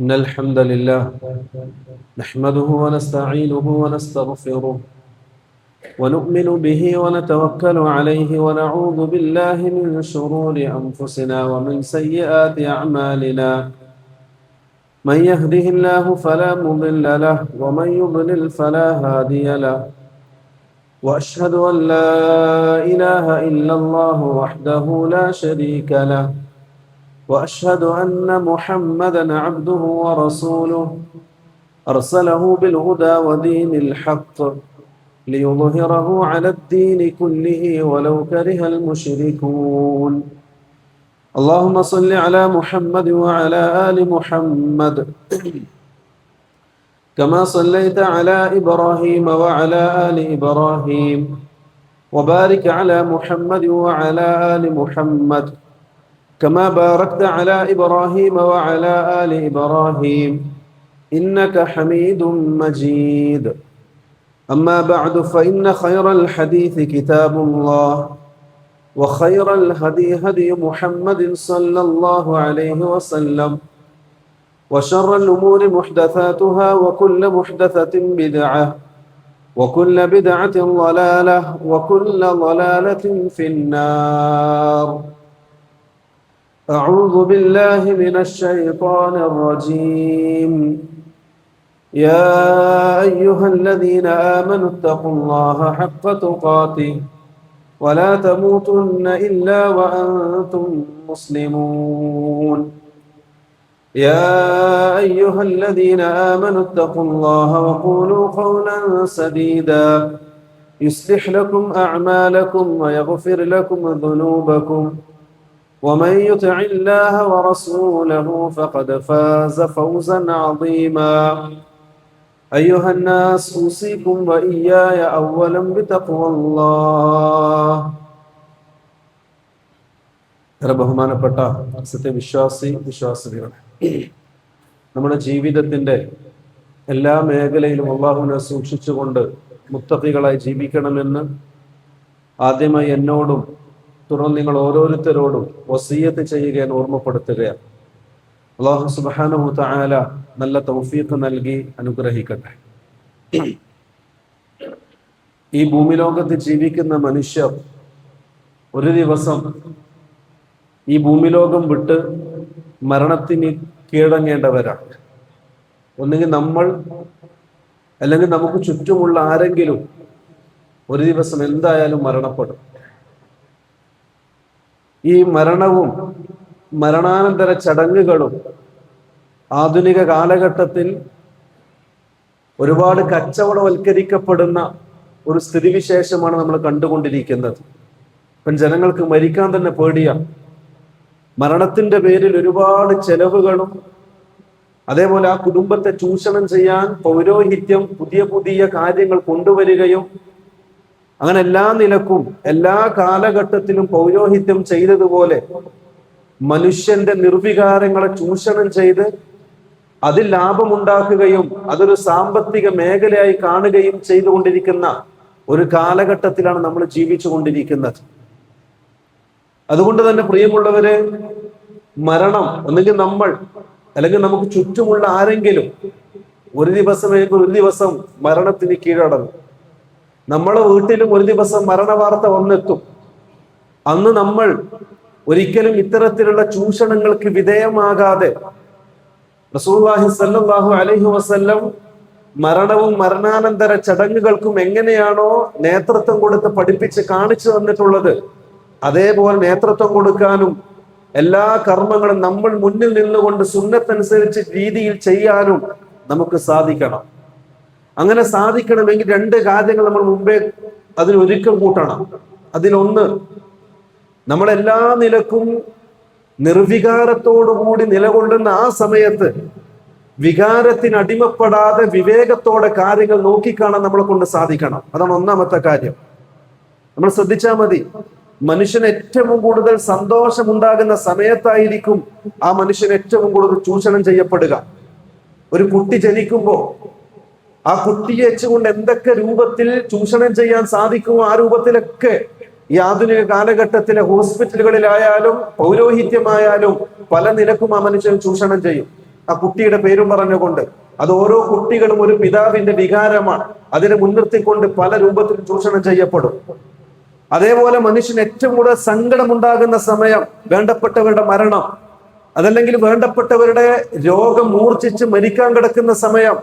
إن الحمد لله نحمده ونستعينه ونستغفره ونؤمن به ونتوكل عليه ونعوذ بالله من شرور أنفسنا ومن سيئات أعمالنا. من يهده الله فلا مضل له ومن يضلل فلا هادي له. وأشهد أن لا إله إلا الله وحده لا شريك له. وأشهد أن محمدًا عبده ورسوله أرسله بالهدى ودين الحق ليظهره على الدين كله ولو كره المشركون. اللهم صل على محمد وعلى آل محمد كما صليت على إبراهيم وعلى آل إبراهيم وبارك على محمد وعلى آل محمد كما باركت على إبراهيم وعلى آل إبراهيم إنك حميد مجيد. أما بعد فإن خير الحديث كتاب الله وخير الهدي هدي محمد صلى الله عليه وسلم وشر الأمور محدثاتها وكل محدثة بدعة وكل بدعة ضلالة وكل ضلالة في النار. أعوذ بالله من الشيطان الرجيم. يا أيها الذين آمنوا اتقوا الله حق تقاته ولا تموتن إلا وأنتم مسلمون. يا أيها الذين آمنوا اتقوا الله وقولوا قولا سديدا يصلح لكم أعمالكم ويغفر لكم ذنوبكم ومن يطع الله ورسوله فقد فاز فوزا عظيما. أيها الناس أوصيكم وإياي أولا بتقوى الله. ബഹുമാനപ്പെട്ട വിശ്വാസികളെ, നമ്മുടെ ജീവിതത്തിന്റെ എല്ലാ മേഖലയിലും അല്ലാഹുവിനെ സൂക്ഷിച്ചുകൊണ്ട് മുത്തഖികളായി ജീവിക്കണമെന്ന് ആദ്യമായി എന്നോടും തുടർന്ന് നിങ്ങൾ ഓരോരുത്തരോടും വസിയ്യത്ത് ചെയ്യുകയാണ്, ഓർമ്മപ്പെടുത്തുകയാണ്. അല്ലാഹു സുബ്ഹാനഹു തആല നല്ല തൗഫീഖ് നൽകി അനുഗ്രഹിക്കട്ടെ. ഈ ഭൂമിലോകത്ത് ജീവിക്കുന്ന മനുഷ്യർ ഒരു ദിവസം ഈ ഭൂമിലോകം വിട്ട് മരണത്തിന് കീഴടങ്ങേണ്ടവരാണ്. ഒന്നുകിൽ നമ്മൾ, അല്ലെങ്കിൽ നമുക്ക് ചുറ്റുമുള്ള ആരെങ്കിലും ഒരു ദിവസം എന്തായാലും മരണപ്പെടും. ഈ മരണവും മരണാനന്തര ചടങ്ങുകളും ആധുനിക കാലഘട്ടത്തിൽ ഒരുപാട് കച്ചവടവൽക്കരിക്കപ്പെടുന്ന ഒരു സ്ഥിതിവിശേഷമാണ് നമ്മൾ കണ്ടുകൊണ്ടിരിക്കുന്നത്. ഇപ്പം ജനങ്ങൾക്ക് മരിക്കാൻ തന്നെ പേടിയാണ്. മരണത്തിന്റെ പേരിൽ ഒരുപാട് ചെലവുകളും, അതേപോലെ ആ കുടുംബത്തെ ചൂഷണം ചെയ്യാൻ പൗരോഹിത്യം പുതിയ പുതിയ കാര്യങ്ങൾ കൊണ്ടുവരികയും, അങ്ങനെ എല്ലാ നിലക്കും എല്ലാ കാലഘട്ടത്തിലും പൗരോഹിത്യം ചെയ്തതുപോലെ മനുഷ്യന്റെ നിർവികാരങ്ങളെ ചൂഷണം ചെയ്ത് അതിൽ ലാഭമുണ്ടാക്കുകയും അതൊരു സാമ്പത്തിക മേഖലയായി കാണുകയും ചെയ്തുകൊണ്ടിരിക്കുന്ന ഒരു കാലഘട്ടത്തിലാണ് നമ്മൾ ജീവിച്ചു കൊണ്ടിരിക്കുന്നത്. അതുകൊണ്ട് തന്നെ പ്രിയമുള്ളവരെ, മരണം ഒന്നുകിൽ നമ്മൾ, അല്ലെങ്കിൽ നമുക്ക് ചുറ്റുമുള്ള ആരെങ്കിലും ഒരു ദിവസം മരണത്തിന് കീഴടങ്ങും. നമ്മളെ വീട്ടിലും ഒരു ദിവസം മരണവാർത്ത വന്നെത്തും. അന്ന് നമ്മൾ ഒരിക്കലും ഇത്തരത്തിലുള്ള ചൂഷണങ്ങൾക്ക് വിധേയമാകാതെ റസൂലുള്ളാഹി സ്വല്ലല്ലാഹു അലൈഹി വസല്ലം മരണവും മരണാനന്തര ചടങ്ങുകൾക്കും എങ്ങനെയാണോ നേതൃത്വം കൊടുത്ത് പഠിപ്പിച്ച് കാണിച്ചു തന്നിട്ടുള്ളത്, അതേപോലെ നേതൃത്വം കൊടുക്കാനും എല്ലാ കർമ്മങ്ങളും നമ്മൾ മുന്നിൽ നിന്നുകൊണ്ട് സുന്നത്തനുസരിച്ച് രീതിയിൽ ചെയ്യാനും നമുക്ക് സാധിക്കണം. അങ്ങനെ സാധിക്കണമെങ്കിൽ രണ്ട് കാര്യങ്ങൾ നമ്മൾ മുമ്പേ അതിനൊരുക്കം കൂട്ടണം. അതിലൊന്ന്, നമ്മളെല്ലാ നിലക്കും നിർവികാരത്തോടുകൂടി നിലകൊള്ളുന്ന ആ സമയത്ത് വികാരത്തിന് അടിമപ്പെടാതെ വിവേകത്തോടെ കാര്യങ്ങൾ നോക്കിക്കാണാൻ നമ്മളെ കൊണ്ട് സാധിക്കണം. അതാണ് ഒന്നാമത്തെ കാര്യം. നമ്മൾ ശ്രദ്ധിച്ചാൽ മതി, മനുഷ്യന് ഏറ്റവും കൂടുതൽ സന്തോഷമുണ്ടാകുന്ന സമയത്തായിരിക്കും ആ മനുഷ്യൻ ഏറ്റവും കൂടുതൽ ചൂഷണം ചെയ്യപ്പെടുക. ഒരു കുട്ടി ജനിക്കുമ്പോൾ ആ കുട്ടിയെ വെച്ചുകൊണ്ട് എന്തൊക്കെ രൂപത്തിൽ ചൂഷണം ചെയ്യാൻ സാധിക്കുമോ ആ രൂപത്തിലൊക്കെ ഈ ആധുനിക കാലഘട്ടത്തിലെ ഹോസ്പിറ്റലുകളിലായാലും പൗരോഹിത്യമായാലും പല നിലക്കും ആ മനുഷ്യൻ ചൂഷണം ചെയ്യും. ആ കുട്ടിയുടെ പേരും പറഞ്ഞുകൊണ്ട്. അത് ഓരോ കുട്ടികളും ഒരു പിതാവിന്റെ വികാരമാണ്. അതിനെ മുൻനിർത്തിക്കൊണ്ട് പല രൂപത്തിൽ ചൂഷണം ചെയ്യപ്പെടും. അതേപോലെ മനുഷ്യന് ഏറ്റവും കൂടുതൽ സങ്കടമുണ്ടാകുന്ന സമയം വേണ്ടപ്പെട്ടവരുടെ മരണം, അതല്ലെങ്കിൽ വേണ്ടപ്പെട്ടവരുടെ രോഗം മൂർച്ഛിച്ച് മരിക്കാൻ കിടക്കുന്ന സമയം.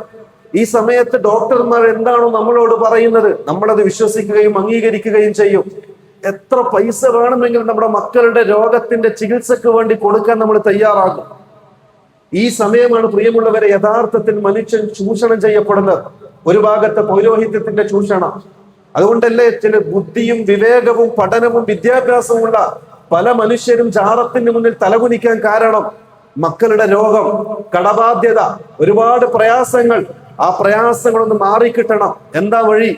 ഈ സമയത്ത് ഡോക്ടർമാർ എന്താണോ നമ്മളോട് പറയുന്നത്, നമ്മളത് വിശ്വസിക്കുകയും അംഗീകരിക്കുകയും ചെയ്യും. എത്ര പൈസ വേണമെങ്കിലും നമ്മുടെ മക്കളുടെ രോഗത്തിന്റെ ചികിത്സക്ക് വേണ്ടി കൊടുക്കാൻ നമ്മൾ തയ്യാറാകും. ഈ സമയമാണ് പ്രിയമുള്ളവരെ യഥാർത്ഥത്തിൽ മനുഷ്യൻ ചൂഷണം ചെയ്യപ്പെടുന്നത്. ഒരു ഭാഗത്തെ പൗരോഹിത്യത്തിന്റെ ചൂഷണം. അതുകൊണ്ടല്ലേ ചില ബുദ്ധിയും വിവേകവും പഠനവും വിദ്യാഭ്യാസവുമുള്ള പല മനുഷ്യരും ജാറത്തിന് മുന്നിൽ തലകുനിക്കാൻ കാരണം മക്കളുടെ രോഗം, കടബാധ്യത, ഒരുപാട് പ്രയാസങ്ങൾ. ആ പ്രയാസങ്ങളൊന്ന് മാറിക്കിട്ടണം. എന്താ വഴി?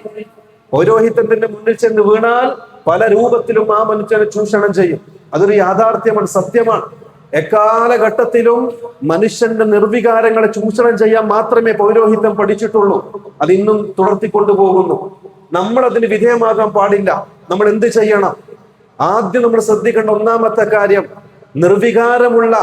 പൗരോഹിത്യത്തിന്റെ മുന്നിൽ ചെന്ന് വീണാൽ പല രൂപത്തിലും ആ മനുഷ്യനെ ചൂഷണം ചെയ്യും. അതൊരു യാഥാർത്ഥ്യമാണ്, സത്യമാണ്. എക്കാലഘട്ടത്തിലും മനുഷ്യന്റെ നിർവികാരങ്ങളെ ചൂഷണം ചെയ്യാൻ മാത്രമേ പൗരോഹിത്യം പഠിച്ചിട്ടുള്ളൂ. അത് ഇന്നും തുടർത്തിക്കൊണ്ടുപോകുന്നു. നമ്മൾ അതിന് വിധേയമാകാൻ പാടില്ല. നമ്മൾ എന്ത് ചെയ്യണം? ആദ്യം നമ്മൾ ശ്രദ്ധിക്കേണ്ട ഒന്നാമത്തെ കാര്യം, നിർവികാരമുള്ള,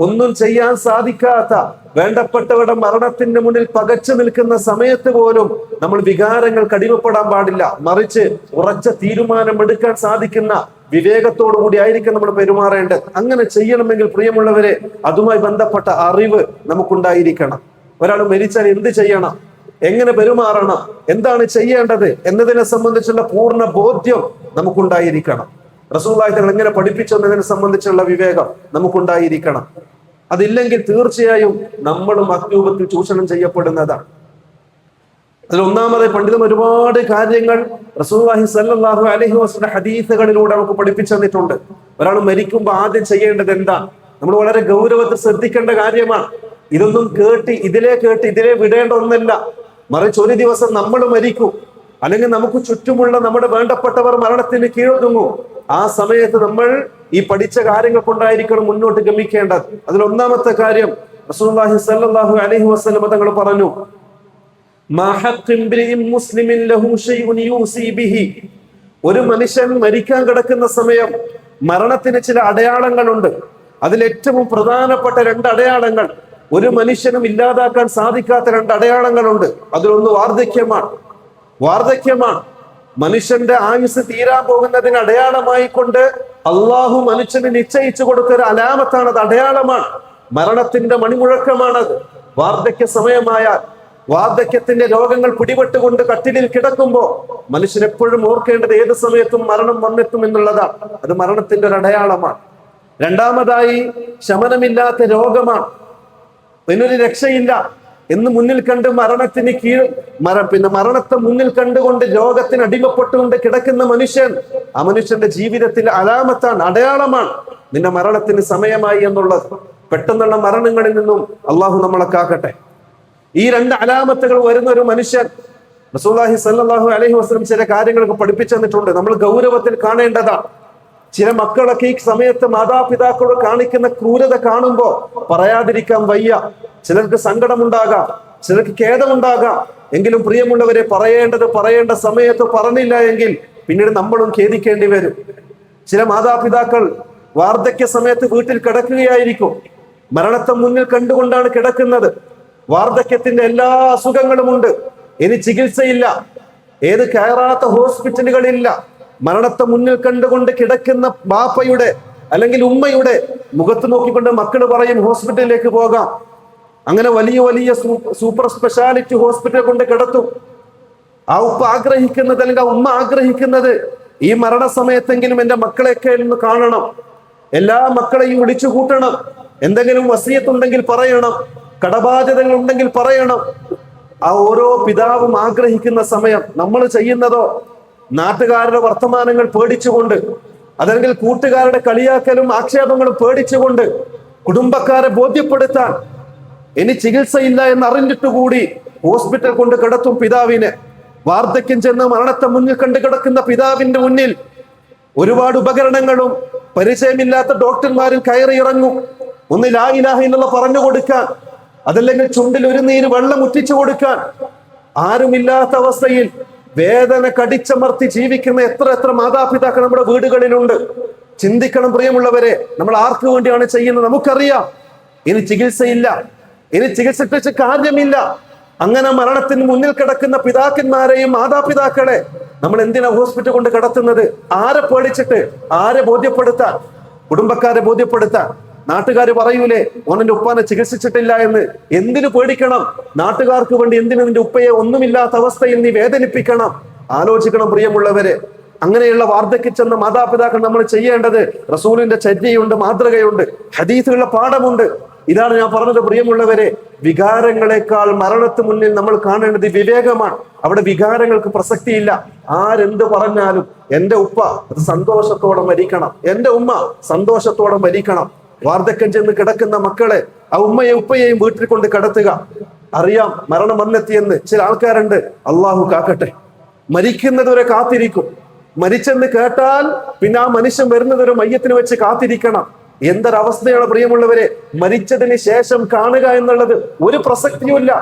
ഒന്നും ചെയ്യാൻ സാധിക്കാത്ത, വേണ്ടപ്പെട്ടവരുടെ മരണത്തിന്റെ മുന്നിൽ പകച്ചു നിൽക്കുന്ന സമയത്ത് പോലും നമ്മൾ വികാരങ്ങൾക്ക് അടിമപ്പെടാൻ പാടില്ല. മറിച്ച് ഉറച്ച തീരുമാനം എടുക്കാൻ സാധിക്കുന്ന വിവേകത്തോടു കൂടി ആയിരിക്കും നമ്മൾ പെരുമാറേണ്ടത്. അങ്ങനെ ചെയ്യണമെങ്കിൽ പ്രിയമുള്ളവരെ, അതുമായി ബന്ധപ്പെട്ട അറിവ് നമുക്കുണ്ടായിരിക്കണം. ഒരാൾ മരിച്ചാൽ എന്ത് ചെയ്യണം, എങ്ങനെ പെരുമാറണം, എന്താണ് ചെയ്യേണ്ടത് എന്നതിനെ സംബന്ധിച്ചുള്ള പൂർണ്ണ ബോധ്യം നമുക്കുണ്ടായിരിക്കണം. റസൂലുള്ളാഹി തങ്ങൾ എങ്ങനെ പഠിപ്പിച്ചു എന്നതിനെ സംബന്ധിച്ചുള്ള വിവേകം നമുക്കുണ്ടായിരിക്കണം. അതില്ലെങ്കിൽ തീർച്ചയായും നമ്മളും അരൂപത്തിൽ ചൂഷണം ചെയ്യപ്പെടുന്നതാണ്. അതിൽ ഒന്നാമതായി പണ്ഡിതൻ ഒരുപാട് കാര്യങ്ങൾ റസൂലുള്ളാഹി സ്വല്ലല്ലാഹു അലൈഹി വസല്ലം ഹദീസുകളിലൂടെ നമുക്ക് പഠിപ്പിച്ചു തന്നിട്ടുണ്ട്. ഒരാൾ മരിക്കുമ്പോൾ ആദ്യം ചെയ്യേണ്ടത് എന്താണ്? നമ്മൾ വളരെ ഗൗരവത്തിൽ ശ്രദ്ധിക്കേണ്ട കാര്യമാണ്. ഇതൊന്നും ഇതിലെ വിടേണ്ട ഒന്നല്ല. മറിച്ച് ഒരു ദിവസം നമ്മൾ മരിക്കും, അല്ലെങ്കിൽ നമുക്ക് ചുറ്റുമുള്ള നമ്മുടെ വേണ്ടപ്പെട്ടവർ മരണത്തിന് കീഴൊതുങ്ങും. ആ സമയത്ത് നമ്മൾ ഈ പഠിച്ച കാര്യങ്ങൾ കൊണ്ടായിരിക്കണം മുന്നോട്ട് ഗമിക്കേണ്ടത്. അതിൽ ഒന്നാമത്തെ കാര്യം റസൂലുള്ളാഹി സ്വല്ലല്ലാഹു അലൈഹി വസല്ലം തങ്ങൾ പറഞ്ഞു, ഒരു മനുഷ്യൻ മരിക്കാൻ കിടക്കുന്ന സമയം മരണത്തിന് ചില അടയാളങ്ങളുണ്ട്. അതിൽ ഏറ്റവും പ്രധാനപ്പെട്ട 2 അടയാളങ്ങൾ, ഒരു മനുഷ്യനും ഇല്ലാതാക്കാൻ സാധിക്കാത്ത 2 അടയാളങ്ങളുണ്ട്. അതിലൊന്ന് വാർദ്ധക്യമാണ്. മനുഷ്യന്റെ ആയുസ് തീരാൻ പോകുന്നതിന് അടയാളമായി കൊണ്ട് അള്ളാഹു മനുഷ്യന് നിശ്ചയിച്ചു കൊടുത്ത ഒരു അലാമത്താണത്, അടയാളമാണ്. മരണത്തിന്റെ മണിമുഴക്കമാണത്. വാർദ്ധക്യ സമയമായാൽ, വാർദ്ധക്യത്തിന്റെ രോഗങ്ങൾ പിടിപെട്ടുകൊണ്ട് കട്ടിലിൽ കിടക്കുമ്പോ മനുഷ്യൻ എപ്പോഴും ഓർക്കേണ്ടത് ഏത് സമയത്തും മരണം വന്നെത്തും എന്നുള്ളതാണ്. അത് മരണത്തിന്റെ ഒരു അടയാളമാണ്. രണ്ടാമതായി ശമനമില്ലാത്ത രോഗമാണ്. ഇതിനൊരു രക്ഷയില്ല എന്ന് മുന്നിൽ കണ്ട് മരണത്തെ മുന്നിൽ കണ്ടുകൊണ്ട് രോഗത്തിന് അടിമപ്പെട്ടുകൊണ്ട് കിടക്കുന്ന മനുഷ്യൻ, ആ മനുഷ്യന്റെ ജീവിതത്തിലെ അലാമത്താണ്, അടയാളമാണ് നിന്റെ മരണത്തിന് സമയമായി എന്നുള്ളത്. പെട്ടെന്നുള്ള മരണങ്ങളിൽ നിന്നും അള്ളാഹു നമ്മളെ കാക്കട്ടെ. ഈ 2 അലാമത്തുകൾ വരുന്ന ഒരു മനുഷ്യൻ റസൂലുള്ളാഹി സ്വല്ലല്ലാഹു അലൈഹി വസല്ലം ചില കാര്യങ്ങളൊക്കെ പഠിപ്പിച്ചു തന്നിട്ടുണ്ട്. നമ്മൾ ഗൗരവത്തിൽ കാണേണ്ടതാണ്. ചില മക്കളൊക്കെ ഈ സമയത്ത് മാതാപിതാക്കളോട് കാണിക്കുന്ന ക്രൂരത കാണുമ്പോ പറയാതിരിക്കാൻ വയ്യ. ചിലർക്ക് സങ്കടമുണ്ടാകാം, ചിലർക്ക് ഖേദമുണ്ടാകാം. എങ്കിലും പ്രിയമുള്ളവരെ, പറയേണ്ട സമയത്ത് പറഞ്ഞില്ല എങ്കിൽ പിന്നീട് നമ്മളും ഖേദിക്കേണ്ടി വരും. ചില മാതാപിതാക്കൾ വാർദ്ധക്യ സമയത്ത് വീട്ടിൽ കിടക്കുകയായിരിക്കും. മരണത്തെ മുന്നിൽ കണ്ടുകൊണ്ടാണ് കിടക്കുന്നത്. വാർദ്ധക്യത്തിന്റെ എല്ലാ അസുഖങ്ങളുമുണ്ട്, ഇനി ചികിത്സയില്ല, ഏത് കയറാത്ത ഹോസ്പിറ്റലുകളില്ല. മരണത്തെ മുന്നിൽ കണ്ടുകൊണ്ട് കിടക്കുന്ന ബാപ്പയുടെ അല്ലെങ്കിൽ ഉമ്മയുടെ മുഖത്ത് നോക്കിക്കൊണ്ട് മക്കൾ പറയും ഹോസ്പിറ്റലിലേക്ക് പോകാം. അങ്ങനെ വലിയ സൂപ്പർ സ്പെഷ്യാലിറ്റി ഹോസ്പിറ്റൽ കൊണ്ട് കിടത്തും. ആ ഉപ്പ ആഗ്രഹിക്കുന്നത് അല്ലെങ്കിൽ ആ ഉമ്മ ആഗ്രഹിക്കുന്നത് ഈ മരണസമയത്തെങ്കിലും എൻ്റെ മക്കളെയൊക്കെ ഒന്ന് കാണണം, എല്ലാ മക്കളെയും വിളിച്ചു കൂട്ടണം, എന്തെങ്കിലും വസിയത്തുണ്ടെങ്കിൽ പറയണം, കടബാധ്യതകൾ ഉണ്ടെങ്കിൽ പറയണം. ആ ഓരോ പിതാവും ആഗ്രഹിക്കുന്ന സമയം നമ്മൾ ചെയ്യുന്നതോ നാട്ടുകാരുടെ വർത്തമാനങ്ങൾ പേടിച്ചുകൊണ്ട്, അതല്ലെങ്കിൽ കൂട്ടുകാരുടെ കളിയാക്കലും ആക്ഷേപങ്ങളും പേടിച്ചുകൊണ്ട്, കുടുംബക്കാരെ ബോധ്യപ്പെടുത്താൻ ഇനി ചികിത്സയില്ല എന്ന് അറിഞ്ഞിട്ടുകൂടി ഹോസ്പിറ്റൽ കൊണ്ട് കിടത്തും പിതാവിനെ. വാർദ്ധക്യം ചെന്ന് മരണത്തെ മുന്നിൽ കണ്ടു കിടക്കുന്ന പിതാവിന്റെ മുന്നിൽ ഒരുപാട് ഉപകരണങ്ങളും പരിചയമില്ലാത്ത ഡോക്ടർമാരും കയറി ഇറങ്ങും. ഒന്ന് ലാ ഇലാഹ ഇല്ലല്ലാഹ് പറഞ്ഞു കൊടുക്കാൻ, അതല്ലെങ്കിൽ ചുണ്ടിൽ ഒരു നീര് വെള്ളം ഉറ്റിച്ചു കൊടുക്കാൻ. ആരുമില്ലാത്ത അവസ്ഥയിൽ വേദന കടിച്ചമർത്തി ജീവിക്കുന്ന എത്ര മാതാപിതാക്കൾ നമ്മുടെ വീടുകളിലുണ്ട്. ചിന്തിക്കണം പ്രിയമുള്ളവരെ, നമ്മൾ ആർക്ക് വേണ്ടിയാണ് ചെയ്യുന്നത്? നമുക്കറിയാം ഇനി ചികിത്സയില്ല, ഇനി ചികിത്സിച്ച് കാര്യമില്ല. അങ്ങനെ മരണത്തിന് മുന്നിൽ കിടക്കുന്ന പിതാക്കന്മാരെയും മാതാപിതാക്കളെ നമ്മൾ എന്തിനാ ഹോസ്പിറ്റൽ കൊണ്ട് കിടത്തുന്നത്? ആരെ പേടിച്ചിട്ട്? ആരെ ബോധ്യപ്പെടുത്താൻ? കുടുംബക്കാരെ ബോധ്യപ്പെടുത്താൻ. നാട്ടുകാർ പറയൂലേ ഓനെന്റെ ഉപ്പാനെ ചികിത്സിച്ചിട്ടില്ല എന്ന്. എന്തിനു പേടിക്കണം? നാട്ടുകാർക്ക് വേണ്ടി എന്തിനു നിന്റെ ഉപ്പയെ ഒന്നുമില്ലാത്ത അവസ്ഥയിൽ നീ വേദനിപ്പിക്കണം? ആലോചിക്കണം പ്രിയമുള്ളവരെ. അങ്ങനെയുള്ള വാർദ്ധക്യം ചെന്ന മാതാപിതാക്കൾ നമ്മൾ ചെയ്യേണ്ടത്, റസൂലിന്റെ ചര്യയുണ്ട്, മാതൃകയുണ്ട്, ഹദീസുകളുടെ പാഠമുണ്ട്. ഇതാണ് ഞാൻ പറഞ്ഞത് പ്രിയമുള്ളവരെ. വികാരങ്ങളെക്കാൾ മരണത്തിന് മുന്നിൽ നമ്മൾ കാണേണ്ടത് വിവേകമാണ്. അവിടെ വികാരങ്ങൾക്ക് പ്രസക്തിയില്ല. ആരെന്ത് പറഞ്ഞാലും എന്റെ ഉപ്പ അത് സന്തോഷത്തോടെ മരിക്കണം, എന്റെ ഉമ്മ സന്തോഷത്തോടെ മരിക്കണം. വാർദ്ധക്യം ചെന്ന് കിടക്കുന്ന മക്കളെ, ആ ഉമ്മയും ഉപ്പയെയും വീട്ടിൽ കൊണ്ട് കിടത്തുക. അറിയാം മരണം വന്നെത്തിയെന്ന് ചില ആൾക്കാരുണ്ട്. അള്ളാഹു കാക്കട്ടെ. മരിക്കുന്നതുവരെ കാത്തിരിക്കും. മരിച്ചെന്ന് കേട്ടാൽ പിന്നെ ആ മനുഷ്യൻ വരുന്നതൊരു മയ്യത്തിന് വെച്ച് കാത്തിരിക്കണം. എന്തൊരവസ്ഥയാണ് പ്രിയമുള്ളവരെ. മരിച്ചതിന് ശേഷം കാണുക എന്നുള്ളത് ഒരു പ്രസക്തിയുമില്ല.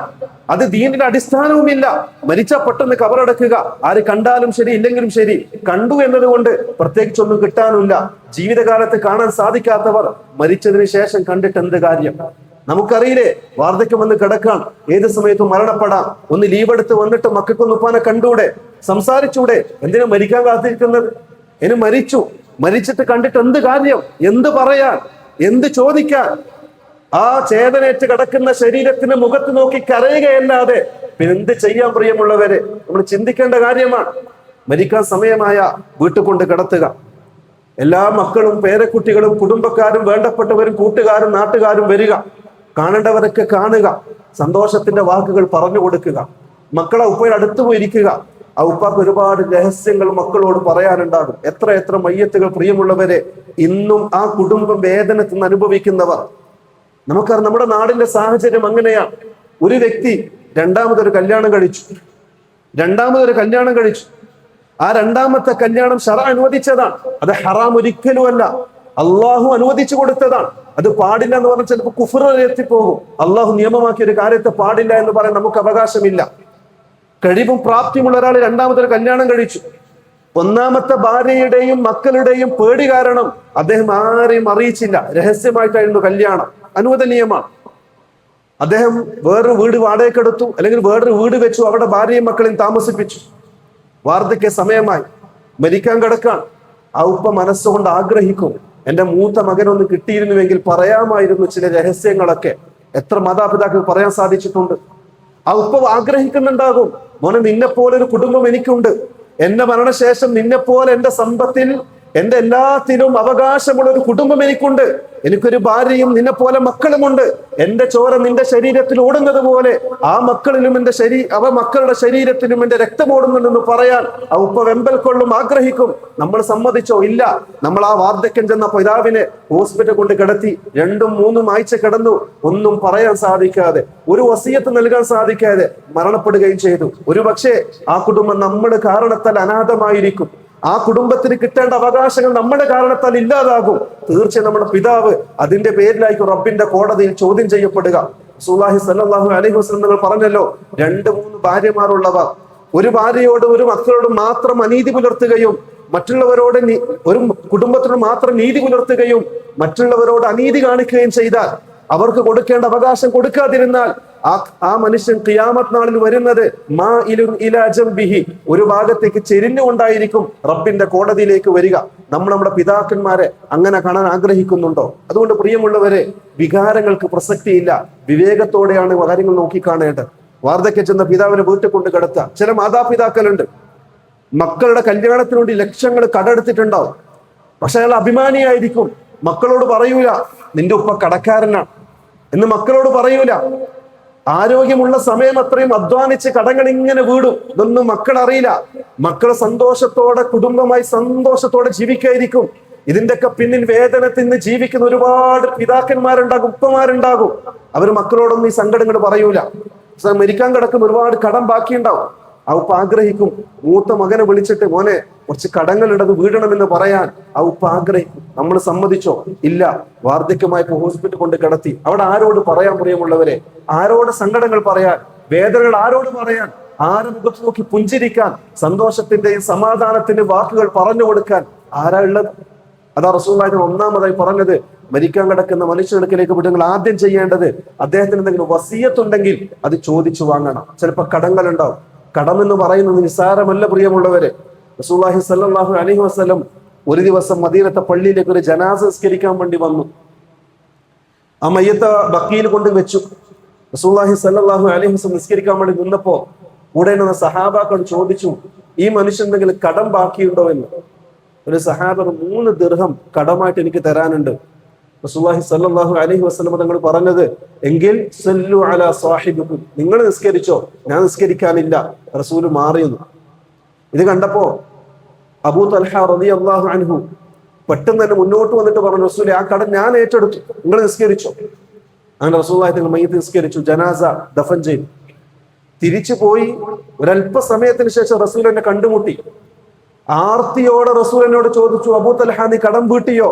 അത് ദീനിന്റെ അടിസ്ഥാനവുമില്ല. മരിച്ച പെട്ടെന്ന് കബറടക്കുക. ആര് കണ്ടാലും ശരി ഇല്ലെങ്കിലും ശരി. കണ്ടു എന്നതുകൊണ്ട് പ്രത്യേകിച്ചൊന്നും കിട്ടാനുമില്ല. ജീവിതകാലത്ത് കാണാൻ സാധിക്കാത്തവർ മരിച്ചതിന് ശേഷം കണ്ടിട്ട് എന്ത് കാര്യം? നമുക്കറിയില്ലേ, വാർദ്ധക്യം വന്ന് കിടക്കാൻ, ഏത് സമയത്തും മരണപ്പെടാം. ഒന്ന് ലീവ് എടുത്ത് വന്നിട്ട് മക്കൾക്കൊന്ന് ഉപ്പാനെ കണ്ടൂടെ, സംസാരിച്ചൂടെ? എന്തിനാ മരിക്കാൻ കാത്തിരിക്കുന്നത്? ഇനി മരിച്ചിട്ട് കണ്ടിട്ട് എന്ത് കാര്യം? എന്ത് പറയാൻ? എന്ത് ചോദിക്കാൻ? ആ ചേതനേറ്റ് കിടക്കുന്ന ശരീരത്തിന് മുഖത്ത് നോക്കി കരയുകയല്ലാതെ പിന്നെ എന്ത് ചെയ്യാൻ പ്രിയമുള്ളവരെ? നമ്മൾ ചിന്തിക്കേണ്ട കാര്യമാണ്. മരിക്കാൻ സമയമായ വീട്ടിൽ കൊണ്ട് കിടത്തുക. എല്ലാ മക്കളും പേരക്കുട്ടികളും കുടുംബക്കാരും വേണ്ടപ്പെട്ടവരും കൂട്ടുകാരും നാട്ടുകാരും വരിക. കാണേണ്ടവരൊക്കെ കാണുക. സന്തോഷത്തിന്റെ വാക്കുകൾ പറഞ്ഞു കൊടുക്കുക. മക്കളെ ഉപ്പയുടെ അടുത്ത് പോയിരിക്കുക. ആ ഉപ്പാക്ക് ഒരുപാട് രഹസ്യങ്ങൾ മക്കളോട് പറയാനുണ്ടാകും. എത്ര മയ്യത്തുകൾ പ്രിയമുള്ളവരെ ഇന്നും ആ കുടുംബം വേദനത്തിൽ അനുഭവിക്കുന്നവർ. നമുക്കറിയാം, നമ്മുടെ നാടിന്റെ സാഹചര്യം അങ്ങനെയാണ്. ഒരു വ്യക്തി രണ്ടാമതൊരു കല്യാണം കഴിച്ചു. ആ രണ്ടാമത്തെ കല്യാണം ശറഅ അനുവദിച്ചതാണ്. അത് ഹറാം ഒരിക്കലുമല്ല. അള്ളാഹു അനുവദിച്ചു കൊടുത്തതാണ്. അത് പാടില്ല എന്ന് പറഞ്ഞാൽ ചിലപ്പോൾ കുഫ്ർ എത്തിപ്പോകും. അള്ളാഹു നിയമമാക്കിയ ഒരു കാര്യത്തെ പാടില്ല എന്ന് പറയാൻ നമുക്ക് അവകാശമില്ല. കഴിവും പ്രാപ്തിയുമുള്ള ഒരാൾ രണ്ടാമതൊരു കല്യാണം കഴിച്ചു. ഒന്നാമത്തെ ഭാര്യയുടെയും മക്കളുടെയും പേടി കാരണം അദ്ദേഹം ആരെയും അറിയിച്ചില്ല. രഹസ്യമായിട്ടായിരുന്നു കല്യാണം. അനുവദനീയമാണ്. അദ്ദേഹം വേറൊരു വീട് വാടകയ്ക്കെടുത്തു, അല്ലെങ്കിൽ വേറൊരു വീട് വെച്ചു. അവിടെ ഭാര്യയും മക്കളെയും താമസിപ്പിച്ചു. വാർദ്ധക്യ സമയമായി, മരിക്കാൻ കിടക്കാൻ. ആ ഉപ്പ മനസ്സുകൊണ്ട് ആഗ്രഹിക്കും, എന്റെ മൂത്ത മകനൊന്ന് കിട്ടിയിരുന്നുവെങ്കിൽ പറയാമായിരുന്നു ചില രഹസ്യങ്ങളൊക്കെ. എത്ര മാതാപിതാക്കൾ പറയാൻ സാധിച്ചിട്ടുണ്ട്. ആ ഉപ്പ ആഗ്രഹിക്കുന്നുണ്ടാകും, മോനെ നിന്നെപ്പോലെ ഒരു കുടുംബം എനിക്കുണ്ട്. എന്റെ മരണശേഷം നിന്നെപ്പോലെ എന്റെ സമ്പത്തിൽ, എന്റെ എല്ലാത്തിനും അവകാശമുള്ള ഒരു കുടുംബം എനിക്കുണ്ട്. എനിക്കൊരു ഭാര്യയും നിന്നെ പോലെ മക്കളുമുണ്ട്. എന്റെ ചോര നിന്റെ ശരീരത്തിൽ ഓടുന്നത് പോലെ ആ മക്കളിലും മക്കളുടെ ശരീരത്തിലും എന്റെ രക്തം ഓടുന്നുണ്ടെന്ന് പറയാൻ ആ ഉപ്പ വെമ്പൽ കൊള്ളും, ആഗ്രഹിക്കും. നമ്മൾ സമ്മതിച്ചോ? ഇല്ല. നമ്മൾ ആ വാർദ്ധക്യം ചെന്ന പിതാവിനെ ഹോസ്പിറ്റൽ കൊണ്ട് കിടത്തി. 2-3 ആഴ്ച കിടന്നു. ഒന്നും പറയാൻ സാധിക്കാതെ, ഒരു വസിയത്ത് നൽകാൻ സാധിക്കാതെ മരണപ്പെടുകയും ചെയ്തു. ഒരു പക്ഷേ ആ കുടുംബം നമ്മുടെ കാരണത്താൽ അനാഥമായിരിക്കും. ആ കുടുംബത്തിന് കിട്ടേണ്ട അവകാശങ്ങൾ നമ്മുടെ കാരണത്താൽ ഇല്ലാതാകും. തീർച്ചയായും നമ്മുടെ പിതാവ് അതിന്റെ പേരിലായിരിക്കും റബ്ബിന്റെ കോടതിയിൽ ചോദ്യം ചെയ്യപ്പെടുക. റസൂലുള്ളാഹി സ്വല്ലല്ലാഹു അലൈഹി വസല്ലം നിങ്ങൾ പറഞ്ഞല്ലോ, 2-3 ഭാര്യമാരുള്ളവർ ഒരു ഭാര്യയോട് ഒരു മക്കളോട് മാത്രം അനീതി പുലർത്തുകയും മറ്റുള്ളവരോട് ഒരു കുടുംബത്തിനോട് മാത്രം നീതി പുലർത്തുകയും മറ്റുള്ളവരോട് അനീതി കാണിക്കുകയും ചെയ്താൽ, അവർക്ക് കൊടുക്കേണ്ട അവകാശം കൊടുക്കാതിരുന്നാൽ ആ മനുഷ്യൻ ഖിയാമത്ത് നാളിൽ വരുന്നത് ഒരു ഭാഗത്തേക്ക് ചെരിഞ്ഞുകൊണ്ടായിരിക്കും റബ്ബിന്റെ കോടതിയിലേക്ക് വരിക. നമ്മൾ നമ്മുടെ പിതാക്കന്മാരെ അങ്ങനെ കാണാൻ ആഗ്രഹിക്കുന്നുണ്ടോ? അതുകൊണ്ട് പ്രിയമുള്ളവരെ, വികാരങ്ങൾക്ക് പ്രസക്തിയില്ല. വിവേകത്തോടെയാണ് കാര്യങ്ങൾ നോക്കിക്കാണേണ്ടത്. വാർദ്ധക്യം ചെന്ന പിതാവിനെ വീട്ടിൽ കൊണ്ട് കിടത്തുക. ചില മാതാപിതാക്കളുണ്ട്, മക്കളുടെ കല്യാണത്തിന് വേണ്ടി ലക്ഷങ്ങൾ കടമെടുത്തിട്ടുണ്ടാവും. പക്ഷെ അയാൾ അഭിമാനിയായിരിക്കും. മക്കളോട് പറയൂല നിന്റെ ഉപ്പ കടക്കാരനാണ് എന്ന്. മക്കളോട് പറയൂല. ആരോഗ്യമുള്ള സമയം അത്രയും അധ്വാനിച്ച് കടങ്ങൾ ഇങ്ങനെ വീടും. ഇതൊന്നും മക്കൾ അറിയില്ല. മക്കൾ സന്തോഷത്തോടെ കുടുംബമായി സന്തോഷത്തോടെ ജീവിക്കായിരിക്കും. ഇതിന്റെയൊക്കെ പിന്നിൽ വേദനത്തിൽ ജീവിക്കുന്ന ഒരുപാട് പിതാക്കന്മാരുണ്ടാകും, ഉപ്പമാരുണ്ടാകും. അവർ മക്കളോടൊന്നും ഈ സങ്കടങ്ങൾ പറയൂല. മരിക്കാൻ കിടക്കും, ഒരുപാട് കടം ബാക്കിയുണ്ടാവും. ആ ഉപ്പ ആഗ്രഹിക്കും മൂത്ത മകനെ വിളിച്ചിട്ട് മോനെ കുറച്ച് കടങ്ങളുണ്ടത് വീഴണമെന്ന് പറയാൻ. ആ ഉപ്പ ആഗ്രഹിക്കും. നമ്മൾ സമ്മതിച്ചോ? ഇല്ല. വാർദ്ധക്യമായപ്പോ ഹോസ്പിറ്റൽ കൊണ്ട് കിടത്തി. അവിടെ ആരോട് പറയാൻ പ്രിയമുള്ളവരെ? ആരോട് സങ്കടങ്ങൾ പറയാൻ? വേദനകൾ ആരോട് പറയാൻ? ആരെ മുഖത്ത് നോക്കി പുഞ്ചിരിക്കാൻ? സന്തോഷത്തിന്റെയും സമാധാനത്തിന്റെയും വാക്കുകൾ പറഞ്ഞു കൊടുക്കാൻ ആരാ ഉള്ളത്? അതാ റസൂലുള്ളാഹി ഒന്നാമതായി പറഞ്ഞത്, മരിക്കാൻ കിടക്കുന്ന മനുഷ്യടുക്കിലേക്ക് പോയിട്ട് നിങ്ങൾ ആദ്യം ചെയ്യേണ്ടത് അദ്ദേഹത്തിന് എന്തെങ്കിലും വസിയത്തുണ്ടെങ്കിൽ അത് ചോദിച്ചു വാങ്ങണം. ചിലപ്പോൾ കടങ്ങളുണ്ടാവും. കടമെന്ന് പറയുന്നത് നിസ്സാരമല്ല പ്രിയമുള്ളവരെ. റസൂലുള്ളാഹി സ്വല്ലല്ലാഹു അലൈഹി വസല്ലം ഒരു ദിവസം മദീനത്തെ പള്ളിയിലേക്ക് ഒരു ജനാസ നിസ്കരിക്കാൻ വേണ്ടി വന്നു. ആ മയ്യത്ത് ബക്കീൽ കൊണ്ട് വെച്ചു. റസൂലുള്ളാഹി സ്വല്ലല്ലാഹു അലൈഹി വസല്ലം നിസ്കരിക്കാൻ വേണ്ടി നിന്നപ്പോ കൂടെ നിന്ന് സഹാബാക്കൾ ചോദിച്ചു, ഈ മനുഷ്യൻ എന്തെങ്കിലും കടം ബാക്കിയുണ്ടോ എന്ന്. ഒരു സഹാബർ 3 ദിർഹം കടമായിട്ട് എനിക്ക് തരാനുണ്ട്. റസൂലുള്ളാഹി സ്വല്ലല്ലാഹു അലൈഹി വസല്ലം തങ്ങൾ പറഞ്ഞത്, എങ്കിൽ സല്ലു അലാ സാഹിബിക്കും, നിങ്ങൾ നിസ്കരിച്ചോ, ഞാൻ നിസ്കരിക്കാനില്ല. റസൂല് മാറിയെന്നു. ഇത് കണ്ടപ്പോ അബൂ തൽഹ റളിയല്ലാഹു അൻഹു പെട്ടെന്ന് തന്നെ മുന്നോട്ട് വന്നിട്ട് പറഞ്ഞു, റസൂലേ, ആ കടം ഞാൻ ഏറ്റെടുത്തു, നിങ്ങൾ നിസ്കരിച്ചോ. അങ്ങനെ റസൂലുള്ളാഹി തങ്ങൾ മയ്യത്ത് നിസ്കരിച്ചു, ജനാസ ദഫൻ ചെയ്തു. തിരിച്ചു പോയി ഒരല്പസമയത്തിന് ശേഷം റസൂൽ എന്നെ കണ്ടുമുട്ടി. ആർത്തിയോടെ റസൂൽ എന്നോട് ചോദിച്ചു, അബൂ തൽഹ, നീ കടം വീട്ടിയോ?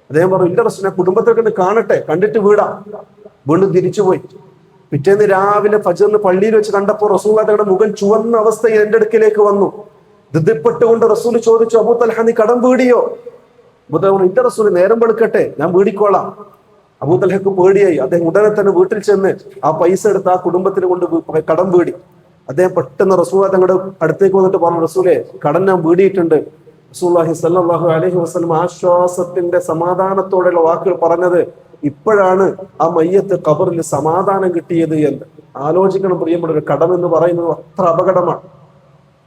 അദ്ദേഹം പറഞ്ഞു, ഇല്ല റസൂൽ, ഞാൻ കുടുംബത്തെ കണ്ട് കാണട്ടെ, കണ്ടിട്ട് വീടാം. വീണ്ടും തിരിച്ചുപോയി. പിറ്റേന്ന് രാവിലെ ഫജ്റിന് പള്ളിയിൽ വെച്ച് കണ്ടപ്പോൾ റസൂൽ തങ്ങളുടെ മുഖം ചുവന്ന അവസ്ഥയിൽ എന്റെ അടുക്കിലേക്ക് വന്നു. ധൃതിപ്പെട്ടുകൊണ്ട് റസൂൽ ചോദിച്ചു, അബൂ തൽഹ, നീ കടം വീടിയോ? അബൂ തൽഹ പറഞ്ഞു, ഇല്ല റസൂൽ, നേരം വെളുക്കട്ടെ, ഞാൻ വീടിക്കോളാം. അബൂ തൽഹക്ക് പേടിയായി. അദ്ദേഹം ഉടനെ തന്നെ വീട്ടിൽ ചെന്ന് ആ പൈസ എടുത്ത് ആ കുടുംബത്തിന് കൊണ്ട് കടം വീടി. അദ്ദേഹം പെട്ടെന്ന് റസൂൽ തങ്ങളുടെ അടുത്തേക്ക് വന്നിട്ട് പറഞ്ഞു, റസൂലെ, കടം ഞാൻ വീടിയിട്ടുണ്ട്. റസൂലുള്ളാഹി സ്വല്ലല്ലാഹു അലൈഹി വസല്ലം ആശ്വാസത്തിന്റെ സമാധാനത്തോടെയുള്ള വാക്കുകൾ പറഞ്ഞത്, ഇപ്പോഴാണ് ആ മയ്യത്ത് ഖബറിൽ സമാധാനം കിട്ടിയത് എന്ന്. ആലോചിക്കണം പ്രിയമുള്ള, കടം എന്ന് പറയുന്നത് അത്ര അപകടമാണ്.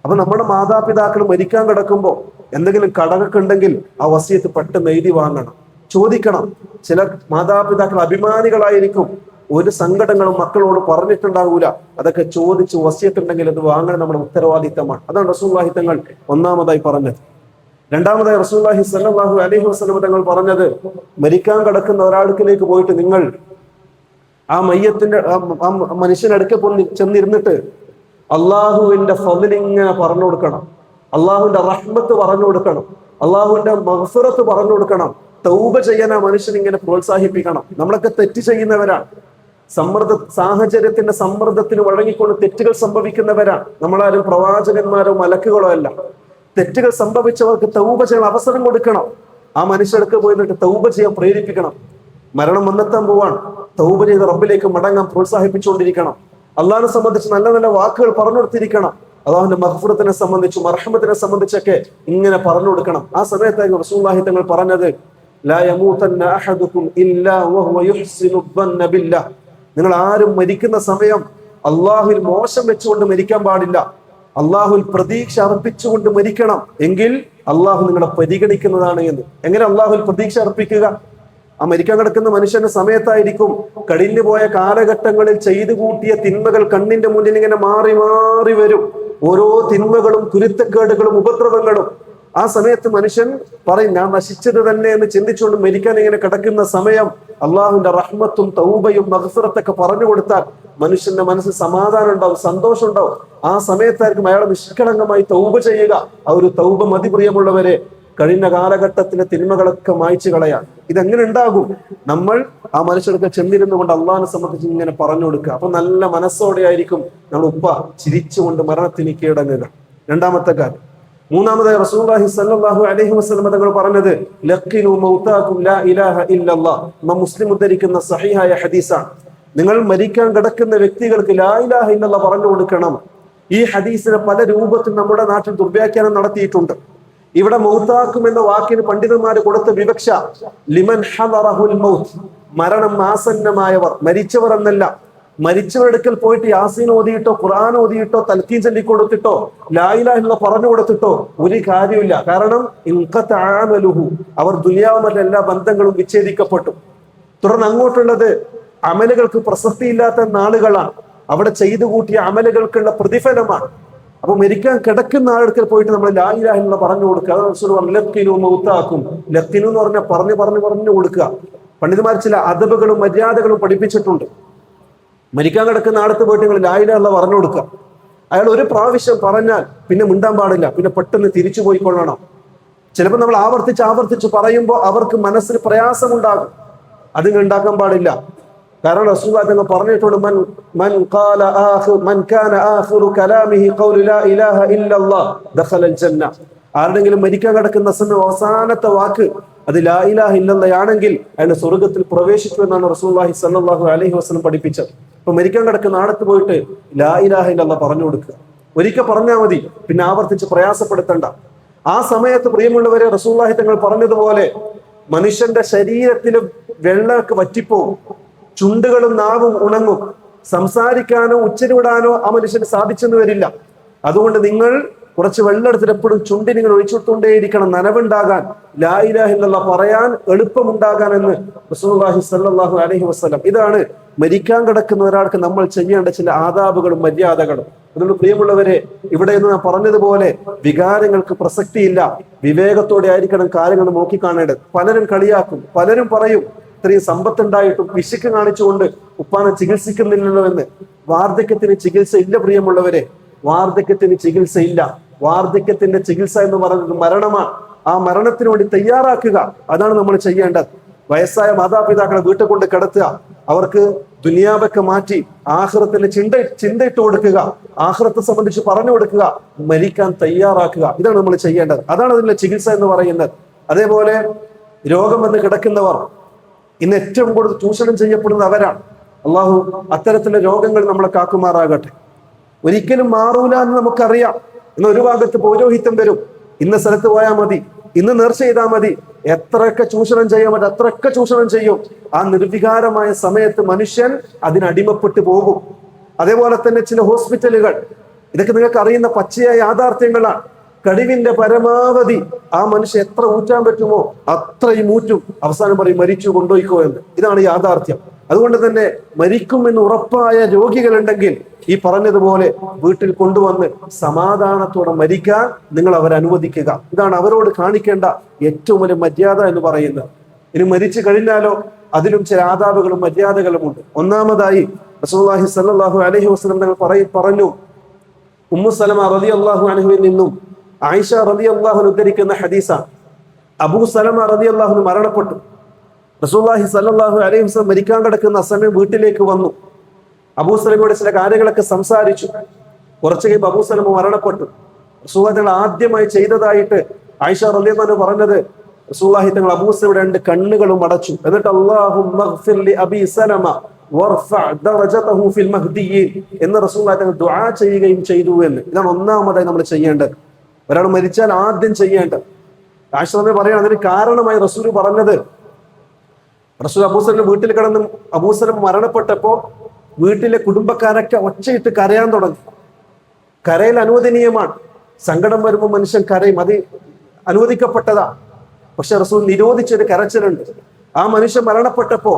അപ്പൊ നമ്മുടെ മാതാപിതാക്കൾ മരിക്കാൻ കിടക്കുമ്പോൾ എന്തെങ്കിലും കടമൊക്കെ ഉണ്ടെങ്കിൽ ആ വസിയത്ത് പെട്ടെന്ന് എഴുതി വാങ്ങണം, ചോദിക്കണം. ചില മാതാപിതാക്കൾ അഭിമാനികളായിരിക്കും, ഒരു സങ്കടങ്ങളും മക്കളോട് പറഞ്ഞിട്ടുണ്ടാകൂല. അതൊക്കെ ചോദിച്ച് വസിയത്തുണ്ടെങ്കിൽ അത് വാങ്ങണം നമ്മുടെ ഉത്തരവാദിത്തമാണ്. അതാണ് റസൂലുള്ളാഹി തങ്ങൾ ഒന്നാമതായി പറഞ്ഞത്. രണ്ടാമതായി റസൂലുള്ളാഹി സ്വല്ലല്ലാഹു അലൈഹി വസല്ലം തങ്ങൾ പറഞ്ഞത്, മരിക്കാൻ കിടക്കുന്ന ഒരാൾക്കിലേക്ക് പോയിട്ട് നിങ്ങൾ ആ മയ്യത്തിന്റെ ആ മനുഷ്യനടുക്കെ ചെന്നിരുന്നിട്ട് അള്ളാഹുവിന്റെ ഫദ്ൽ ഇങ്ങനെ പറഞ്ഞു കൊടുക്കണം, അള്ളാഹുവിന്റെ റഹ്മത്ത് പറഞ്ഞു കൊടുക്കണം, അള്ളാഹുവിന്റെ മഗ്ഫിറത്ത് പറഞ്ഞു കൊടുക്കണം. തൗബ ചെയ്യാൻ ആ മനുഷ്യൻ ഇങ്ങനെ പ്രോത്സാഹിപ്പിക്കണം. നമ്മളൊക്കെ തെറ്റ് ചെയ്യുന്നവരാണ്, സാഹചര്യത്തിന്റെ സമ്മർദ്ദത്തിന് വഴങ്ങിക്കൊണ്ട് തെറ്റുകൾ സംഭവിക്കുന്നവരാണ്. നമ്മളാരും പ്രവാചകന്മാരോ മലക്കുകളോ അല്ല. തെറ്റുകൾ സംഭവിച്ചവർക്ക് തൗബ ചെയ്യാൻ അവസരം കൊടുക്കണം. ആ മനുഷ്യർക്ക് പോയിട്ട് തൗബ ചെയ്യാൻ പ്രേരിപ്പിക്കണം. മരണം വന്നെത്താൻ പോവാൻ, തൗബ ചെയ്ത് റബ്ബിലേക്ക് മടങ്ങാൻ പ്രോത്സാഹിപ്പിച്ചുകൊണ്ടിരിക്കണം. അള്ളാഹിനെ സംബന്ധിച്ച് നല്ല നല്ല വാക്കുകൾ പറഞ്ഞു കൊടുത്തിരിക്കണം. അള്ളാഹുവിന്റെ മഗ്ഫിറത്തിനെ സംബന്ധിച്ചും മർഹമത്തിനെ സംബന്ധിച്ചൊക്കെ ഇങ്ങനെ പറഞ്ഞു കൊടുക്കണം. ആ സമയത്തായിരുന്നു റസൂലുള്ളാഹി തങ്ങൾ പറഞ്ഞത്, ലാ യമൂതന്ന അഹദുകും ഇല്ലാ വഹുവ യുഹ്സിനു ദന്ന ബില്ലാഹ്. നിങ്ങൾ ആരും മരിക്കുന്ന സമയം അള്ളാഹുവിൽ മോശം വെച്ചുകൊണ്ട് മരിക്കാൻ പാടില്ല. അള്ളാഹുവിൽ പ്രതീക്ഷ അർപ്പിച്ചുകൊണ്ട് മരിക്കണം. എങ്കിൽ അള്ളാഹു നിങ്ങളെ പരിഗണിക്കുന്നതാണ് എന്ന്. എങ്ങനെ അള്ളാഹുവിൽ പ്രതീക്ഷ അർപ്പിക്കുക? ആ മരിക്കാൻ കിടക്കുന്ന മനുഷ്യന്റെ സമയത്തായിരിക്കും കഴിഞ്ഞു പോയ കാലഘട്ടങ്ങളിൽ ചെയ്തു കൂട്ടിയ തിന്മകൾ കണ്ണിന്റെ മുന്നിൽ ഇങ്ങനെ മാറി മാറി വരും. ഓരോ തിന്മകളും കുരുത്തക്കേടുകളും ഉപദ്രവങ്ങളും. ആ സമയത്ത് മനുഷ്യൻ പറയും, ഞാൻ നശിച്ചത് തന്നെ എന്ന് ചിന്തിച്ചുകൊണ്ട് മരിക്കാൻ ഇങ്ങനെ കിടക്കുന്ന സമയം അള്ളാഹുവിന്റെ റഹ്മത്തും തൗബയും മഗ്ഫിറത്തൊക്കെ പറഞ്ഞു കൊടുത്താൽ മനുഷ്യന്റെ മനസ്സിൽ സമാധാനം ഉണ്ടാവും, സന്തോഷം ഉണ്ടാവും. ആ സമയത്തായിരിക്കും അയാൾ നിഷ്കളങ്കമായി തൗബ ചെയ്യുക. ആ ഒരു തൗബ മതി പ്രിയമുള്ളവരെ, കഴിഞ്ഞ കാലഘട്ടത്തിലെ തിന്മകളൊക്കെ മായ്ച്ചു കളയാൻ. ഇതെങ്ങനെ ഉണ്ടാകും? നമ്മൾ ആ മനുഷ്യർക്ക് ചെന്നിരുന്നു കൊണ്ട് അള്ളാഹിനെ സംബന്ധിച്ച് ഇങ്ങനെ പറഞ്ഞു കൊടുക്കുക. അപ്പൊ നല്ല മനസ്സോടെ ആയിരിക്കും നമ്മൾ ഉപ്പ ചിരിച്ചുകൊണ്ട് മരണത്തിന് കീഴടങ്ങുക. രണ്ടാമത്തെ കാര്യം. മൂന്നാമതായി റസൂലുള്ളാഹി സ്വല്ലല്ലാഹു അലൈഹി വസല്ലം തങ്ങൾ പറഞ്ഞത്, ലഖിനു മൗതാകും ലാ ഇലാഹ ഇല്ലല്ലാഹ്. മുസ്ലിം ഉദ്ധരിക്കുന്ന സഹീഹായ ഹദീസാണ്. നിങ്ങൾ മരിക്കാൻ കിടക്കുന്ന വ്യക്തികൾക്ക് ലാ ഇലാഹ ഇല്ലല്ലാഹ് പറഞ്ഞു കൊടുക്കണം. ഈ ഹദീസിനെ പല രൂപത്തിൽ നമ്മുടെ നാട്ടിൽ ദുർവ്യാഖ്യാനം നടത്തിയിട്ടുണ്ട്. ഇവിടെ മൗതാക്കും എന്ന വാക്കിന് പണ്ഡിതന്മാര് കൊടുത്ത വിവക്ഷ ലിമൻ ഹദറഹുൽ മൗത്ത്, മരണം ആസന്നമായവർ, മരിച്ചവർ എന്നല്ല. മരിച്ചവരെടുക്കൽ പോയിട്ട് യാസീൻ ഓതിയിട്ടോ ഖുർആൻ ഓതിയിട്ടോ തൽക്കീൻ ചൊല്ലിക്കൊടുത്തിട്ടോ ലാ ഇലാഹ ഇല്ലല്ലാഹ് പറഞ്ഞു കൊടുത്തിട്ടോ ഒരു കാര്യമില്ല. കാരണം ഇൻഖതഅ അമലുഹു, അവർ ദുനിയാവുമല്ല എല്ലാ ബന്ധങ്ങളും വിച്ഛേദിക്കപ്പെട്ടു. തുടർന്ന് അങ്ങോട്ടുള്ളത് അമലുകൾക്ക് പ്രസക്തിയില്ലാത്ത നാളുകളാണ്. അവിടെ ചെയ്തു കൂട്ടിയ അമലുകൾക്കുള്ള പ്രതിഫലമാണ്. അപ്പൊ മരിക്കാൻ കിടക്കുന്ന ആളെടുക്കൽ പോയിട്ട് നമ്മൾ ലാ ഇലാഹ ഇല്ലല്ലാഹ് പറഞ്ഞു കൊടുക്കുക. ലഖിനു മൗതാക്കും, ലഖിനു എന്ന് പറഞ്ഞാൽ പറഞ്ഞു കൊടുക്കുക. പണ്ഡിതന്മാർ ചില അദബുകളും മര്യാദകളും പഠിപ്പിച്ചിട്ടുണ്ട്. മരിക്കാൻ കിടക്കുന്ന ആളത്ത് പോയിട്ട് നിങ്ങൾ ലാ ഇലാഹ ഇല്ലല്ലാഹ് പറഞ്ഞു കൊടുക്കുക. അയാൾ ഒരു പ്രാവശ്യം പറഞ്ഞാൽ പിന്നെ മിണ്ടാൻ പാടില്ല, പിന്നെ പെട്ടെന്ന് തിരിച്ചു പോയിക്കൊള്ളണം. ചിലപ്പോൾ നമ്മൾ ആവർത്തിച്ച് പറയുമ്പോൾ അവർക്ക് മനസ്സിന് പ്രയാസമുണ്ടാകും. അതിന് ഉണ്ടാക്കാൻ പാടില്ല. കാരണം റസൂലുള്ളാഹി തങ്ങൾ പറഞ്ഞിട്ടുണ്ട്, മൻ കാന ആഖിറു കലാമിഹി ഖൗലു ലാ ഇലാഹ ഇല്ലല്ലാഹ് ദഖലൽ ജന്ന. ആരുടെങ്കിലും മരിക്കാൻ കിടക്കുന്ന സമയം അവസാനത്തെ വാക്ക് അത് ലാ ഇലാഹ ഇല്ലല്ലാഹയാണെങ്കിൽ അയാൾ സ്വർഗത്തിൽ പ്രവേശിച്ചു എന്നാണ് റസൂലുള്ളാഹി സ്വല്ലല്ലാഹു അലൈഹി വസല്ലം പഠിപ്പിച്ചത്. അപ്പൊ മരിക്കാൻ കിടക്കുന്ന ആടത്ത് പോയിട്ട് ലാ ഇലാഹ ഇല്ലല്ലാഹ് പറഞ്ഞു കൊടുക്കുക. ഒരിക്കൽ പറഞ്ഞാൽ മതി, പിന്നെ ആവർത്തിച്ച് പ്രയാസപ്പെടുത്തണ്ട. ആ സമയത്ത് പ്രിയമുള്ളവരെ, റസൂലുള്ളാഹി തങ്ങൾ പറഞ്ഞതുപോലെ മനുഷ്യന്റെ ശരീരത്തിലും വെള്ളമൊക്കെ വറ്റിപ്പോവും, ചുണ്ടുകളും നാവും ഉണങ്ങും, സംസാരിക്കാനോ ഉച്ചരിടാനോ ആ മനുഷ്യന് സാധിച്ചെന്ന് വരില്ല. അതുകൊണ്ട് നിങ്ങൾ കുറച്ച് വെള്ളം എടുത്തിട്ട് എപ്പോഴും ചുണ്ടി നിങ്ങൾ ഒഴിച്ചുകൊണ്ടേയിരിക്കണം, നനവുണ്ടാകാൻ, ലാ ഇലാഹ ഇല്ലല്ലാഹ് പറയാൻ എളുപ്പമുണ്ടാകാൻ എന്ന് റസൂലുള്ളാഹി സ്വല്ലല്ലാഹു അലൈഹി വസല്ലം. ഇതാണ് മരിക്കാൻ കിടക്കുന്ന ഒരാൾക്ക് നമ്മൾ ചെയ്യേണ്ട ചില ആദാബുകളും മര്യാദകളും. അതുകൊണ്ട് പ്രിയമുള്ളവരെ, ഇവിടെ നിന്ന് ഞാൻ പറഞ്ഞതുപോലെ വികാരങ്ങൾക്ക് പ്രസക്തിയില്ല, വിവേകത്തോടെ ആയിരിക്കണം കാര്യങ്ങൾ നോക്കിക്കാണേണ്ടത്. പലരും കളിയാക്കും, പലരും പറയും ഇത്രയും സമ്പത്തുണ്ടായിട്ടും പിശുക്ക് കാണിച്ചുകൊണ്ട് ഉപ്പാനെ ചികിത്സിക്കുന്നില്ലല്ലോ എന്ന്. വാർദ്ധക്യത്തിന് ചികിത്സ ഇല്ല പ്രിയമുള്ളവരെ, വാർദ്ധക്യത്തിന് ചികിത്സ ഇല്ല. വാർദ്ധക്യത്തിന്റെ ചികിത്സ എന്ന് പറയുന്നത് മരണമാണ്. ആ മരണത്തിന് വേണ്ടി തയ്യാറാക്കുക, അതാണ് നമ്മൾ ചെയ്യേണ്ടത്. വയസ്സായ മാതാപിതാക്കളെ വീട്ടിൽ കൊണ്ട് കിടത്തുക, അവർക്ക് ദുനിയാവൊക്കെ മാറ്റി ആഖിറത്തിന്റെ ചിന്തയിട്ട് കൊടുക്കുക, ആഖിറത്തെ സംബന്ധിച്ച് പറഞ്ഞു കൊടുക്കുക, മരിക്കാൻ തയ്യാറാക്കുക. ഇതാണ് നമ്മൾ ചെയ്യേണ്ടത്, അതാണ് അതിന്റെ ചികിത്സ എന്ന് പറയുന്നത്. അതേപോലെ രോഗം വന്ന് കിടക്കുന്നവർ ഇന്ന് ഏറ്റവും കൂടുതൽ ചൂഷണം ചെയ്യപ്പെടുന്നത് അവരാണ്. അള്ളാഹു അത്തരത്തിലുള്ള രോഗങ്ങൾ നമ്മളെ കാക്കുമാറാകട്ടെ. ഒരിക്കലും മാറൂല എന്ന് നമുക്കറിയാം. ഇന്ന് ഒരു ഭാഗത്ത് പൗരോഹിത്യം വരും, ഇന്ന സ്ഥലത്ത് പോയാൽ മതി, ഇന്ന് നേർച്ച ചെയ്താൽ മതി, എത്രയൊക്കെ ചൂഷണം ചെയ്യാൻ പറ്റും അത്രയൊക്കെ ചൂഷണം ചെയ്യും. ആ നിർവികാരമായ സമയത്ത് മനുഷ്യൻ അതിനടിമപ്പെട്ടു പോകും. അതേപോലെ തന്നെ ചില ഹോസ്പിറ്റലുകൾ, ഇതൊക്കെ നിങ്ങൾക്ക് അറിയുന്ന പച്ചയായ യാഥാർത്ഥ്യങ്ങളാണ്. കഴിവിന്റെ പരമാവധി ആ മനുഷ്യൻ എത്ര ഊറ്റാൻ പറ്റുമോ അത്രയും ഊറ്റും, അവസാനം പറയും മരിച്ചു കൊണ്ടുപോയിക്കോ എന്ന്. ഇതാണ് യാഥാർത്ഥ്യം. അതുകൊണ്ട് തന്നെ മരിക്കുമെന്ന് ഉറപ്പായ രോഗികളുണ്ടെങ്കിൽ ഈ പറഞ്ഞതുപോലെ വീട്ടിൽ കൊണ്ടുവന്ന് സമാധാനത്തോടെ മരിക്കാൻ നിങ്ങൾ അവരെ അനുവദിക്കുക. ഇതാണ് അവരോട് കാണിക്കേണ്ട ഏറ്റവും വലിയ മര്യാദ എന്ന് പറയുന്നത്. ഇനി മരിച്ചു കഴിഞ്ഞാലോ അതിലും ചില ആദാബുകളും മര്യാദകളും ഉണ്ട്. ഒന്നാമതായി റസൂലുള്ളാഹി സ്വല്ലല്ലാഹു അലൈഹി വസല്ലം തങ്ങൾ പറഞ്ഞു, ഉമ്മു സലമ റളിയല്ലാഹു അൻഹയിൽ നിന്നും ആയിഷ റളിയല്ലാഹു അൻഹ ഉദ്ധരിക്കുന്ന ഹദീസാണ്. അബൂ സലമ റളിയല്ലാഹു അൻഹു മരണപ്പെട്ടു. റസൂലുള്ളാഹി സ്വല്ലല്ലാഹു അലൈഹി വസല്ലം മരിക്കാൻ കിടക്കുന്ന സമയം വീട്ടിലേക്ക് വന്നു. അബൂ സലമയോട് ചില കാര്യങ്ങളൊക്കെ സംസാരിച്ചു. കുറച്ചു കഴിയുമ്പോൾ അബൂ സലമ മരണപ്പെട്ടു. റസൂലുള്ളാഹി തങ്ങൾ ആദ്യമായി ചെയ്തതായിട്ട് ആയിഷ റളിയല്ലാഹു അൻഹ പറഞ്ഞത്, റസൂലുള്ളാഹി തങ്ങൾ അബൂ സലമയുടെ 2 കണ്ണുകളും അടച്ചു. എന്നിട്ട് അല്ലാഹുമ്മ ഗ്ഫിർ ലി അബീ സലമ വർഫഅ ദറജതഹു ഫിൽ മഹ്ദിയീൻ എന്ന് റസൂലുള്ളാഹി തങ്ങൾ ദുആ ചെയ്യുകയും ചെയ്തു എന്ന്. ഇതാണ് ഒന്നാമതായി നമ്മൾ ചെയ്യേണ്ടത്, ഒരാൾ മരിച്ചാൽ ആദ്യം ചെയ്യേണ്ടത്. ആയിഷ റളിയല്ലാഹു പറയാണ്, അതിന് കാരണമായി റസൂൽ പറഞ്ഞത്, റസൂൽ അബൂ സലം വീട്ടിൽ കിടന്ന് അബൂ സലം മരണപ്പെട്ടപ്പോ വീട്ടിലെ കുടുംബക്കാരൊക്കെ ഒച്ചയിട്ട് കരയാൻ തുടങ്ങി. കരയിൽ അനുവദനീയമാണ്, സങ്കടം വരുമ്പോൾ മനുഷ്യൻ കരയും, അത് അനുവദിക്കപ്പെട്ടതാ. പക്ഷെ റസൂൽ നിരോധിച്ചൊരു കരച്ചിലുണ്ട്. ആ മനുഷ്യൻ മരണപ്പെട്ടപ്പോ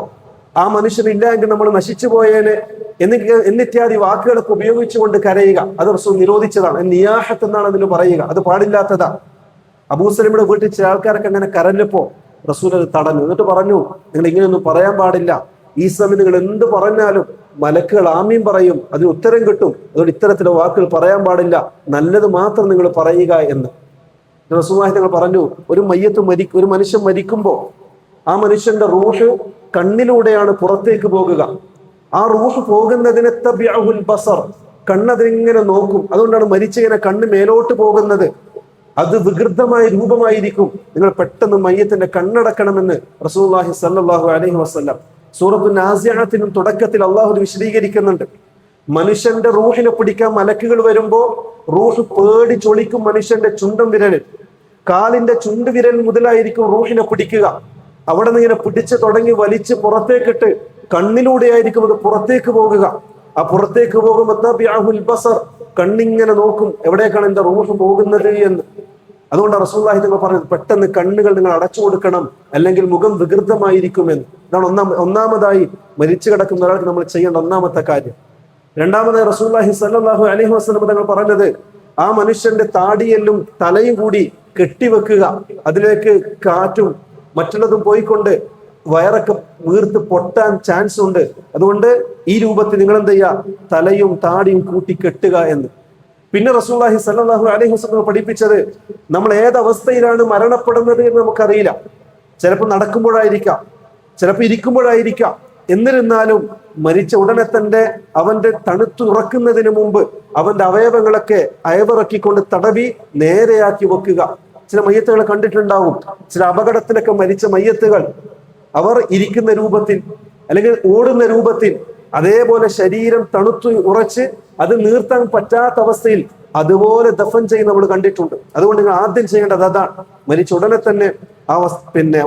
ആ മനുഷ്യൻ ഇല്ല എങ്കിൽ നമ്മൾ നശിച്ചു പോയേനെ എന്നിത്യാദി വാക്കുകളൊക്കെ ഉപയോഗിച്ചുകൊണ്ട് കരയുക, അത് റസൂൽ നിരോധിച്ചതാണ്. നിയാഹത്ത് എന്നാണ് അതിന് പറയുക, അത് പാടില്ലാത്തതാ. അബൂ സലമിയുടെ വീട്ടിൽ ചില ആൾക്കാരൊക്കെ അങ്ങനെ കരഞ്ഞപ്പോ റസൂൽ അത് തടഞ്ഞു. എന്നിട്ട് പറഞ്ഞു, നിങ്ങൾ ഇങ്ങനെയൊന്നും പറയാൻ പാടില്ല, ഈ സമയം നിങ്ങൾ എന്ത് പറഞ്ഞാലും മലക്കുകൾ ആമീൻ പറയും, അതിന് ഉത്തരം കിട്ടും, അതുകൊണ്ട് ഇത്തരത്തിലുള്ള വാക്കുകൾ പറയാൻ പാടില്ല, നല്ലത് മാത്രം നിങ്ങൾ പറയുക എന്ന് റസൂലുള്ളാഹി തങ്ങൾ പറഞ്ഞു. ഒരു മനുഷ്യൻ മരിക്കുമ്പോൾ ആ മനുഷ്യന്റെ റൂഹ് കണ്ണിലൂടെയാണ് പുറത്തേക്ക് പോകുക. ആ റൂഹ് പോകുന്നതിനെ തബിഅഹുൽ ബസർ, കണ്ണതിങ്ങനെ നോക്കും. അതുകൊണ്ടാണ് മരിച്ചതിനെ കണ്ണ് മേലോട്ട് പോകുന്നത്. അത് വികൃതമായ രൂപമായിരിക്കും. നിങ്ങൾ പെട്ടെന്ന് മയ്യത്തിന്റെ കണ്ണടക്കണമെന്ന് റസൂലുള്ളാഹി സ്വല്ലല്ലാഹു അലൈഹി വസല്ലം സൂറത്തു നാസിഅത്തിനും തുടക്കത്തിൽ അള്ളാഹു വിശദീകരിക്കുന്നുണ്ട്. മനുഷ്യന്റെ റൂഹിനെ പിടിക്കാൻ മലക്കുകൾ വരുമ്പോ റൂഹ് പേടി ചൊളിക്കും. മനുഷ്യന്റെ ചുണ്ടൻ വിരലിൽ, കാലിന്റെ ചുണ്ട് വിരൽ മുതലായിരിക്കും റൂഹിനെ പിടിക്കുക. അവിടെ നിന്ന് ഇങ്ങനെ പിടിച്ച് തുടങ്ങി വലിച്ച് പുറത്തേക്കിട്ട് കണ്ണിലൂടെയായിരിക്കും അത് പുറത്തേക്ക് പോകുക. ആ പുറത്തേക്ക് പോകുമ്പോൾ തബിഅഹുൽ ബസർ, കണ്ണിങ്ങനെ നോക്കും എവിടേക്കാണ് എന്റെ റൂഹ് പോകുന്നത് എന്ന്. അതുകൊണ്ട് റസൂലുള്ളാഹി തങ്ങൾ പറഞ്ഞത്, പെട്ടെന്ന് കണ്ണുകൾ നിങ്ങൾ അടച്ചു കൊടുക്കണം, അല്ലെങ്കിൽ മുഖം വികൃതമായിരിക്കുമെന്ന്. ഇതാണ് ഒന്നാമതായി മരിച്ചു കിടക്കുന്ന ഒരാൾക്ക് നമ്മൾ ചെയ്യേണ്ട ഒന്നാമത്തെ കാര്യം. രണ്ടാമതായി റസൂലുള്ളാഹി സ്വല്ലല്ലാഹു അലൈഹി വസല്ലം തങ്ങൾ പറഞ്ഞത്, ആ മനുഷ്യന്റെ താടിയെല്ലും തലയും കൂടി കെട്ടിവെക്കുക. അതിലേക്ക് കാറ്റും മറ്റുള്ളതും പോയിക്കൊണ്ട് വയറൊക്കെ വീർത്ത് പൊട്ടാൻ ചാൻസ് ഉണ്ട്. അതുകൊണ്ട് ഈ രൂപത്തിൽ നിങ്ങൾ എന്ത് ചെയ്യുക, തലയും താടിയും കൂട്ടി കെട്ടുക എന്ന്. പിന്നെ റസൂലുള്ളാഹി സ്വല്ലല്ലാഹു അലൈഹി വസല്ലം പഠിപ്പിച്ചത്, നമ്മൾ ഏതവസ്ഥയിലാണ് മരണപ്പെടുന്നത് എന്ന് നമുക്കറിയില്ല. ചിലപ്പോൾ നടക്കുമ്പോഴായിരിക്കാം, ചിലപ്പോൾ ഇരിക്കുമ്പോഴായിരിക്കാം. എന്നിരുന്നാലും മരിച്ച ഉടനെ തന്നെ അവന്റെ തണുത്തുറക്കുന്നതിന് മുമ്പ് അവന്റെ അവയവങ്ങളൊക്കെ അയവിറക്കിക്കൊണ്ട് തടവി നേരെയാക്കി വെക്കുക. ചില മയ്യത്തുകൾ കണ്ടിട്ടുണ്ടാവും. ചില അപകടത്തിലൊക്കെ മരിച്ച മയ്യത്തുകൾ അവർ ഇരിക്കുന്ന രൂപത്തിൽ അല്ലെങ്കിൽ ഓടുന്ന രൂപത്തിൽ, അതേപോലെ ശരീരം തണുത്തു ഉറച്ച് അത് നീർത്താൻ പറ്റാത്ത അവസ്ഥയിൽ അതുപോലെ ദഫൻ ചെയ്യുന്ന നമ്മൾ കണ്ടിട്ടുണ്ട്. അതുകൊണ്ട് നിങ്ങൾ ആദ്യം ചെയ്യേണ്ടത് അതാണ്. മരിച്ച ഉടനെ തന്നെ ആ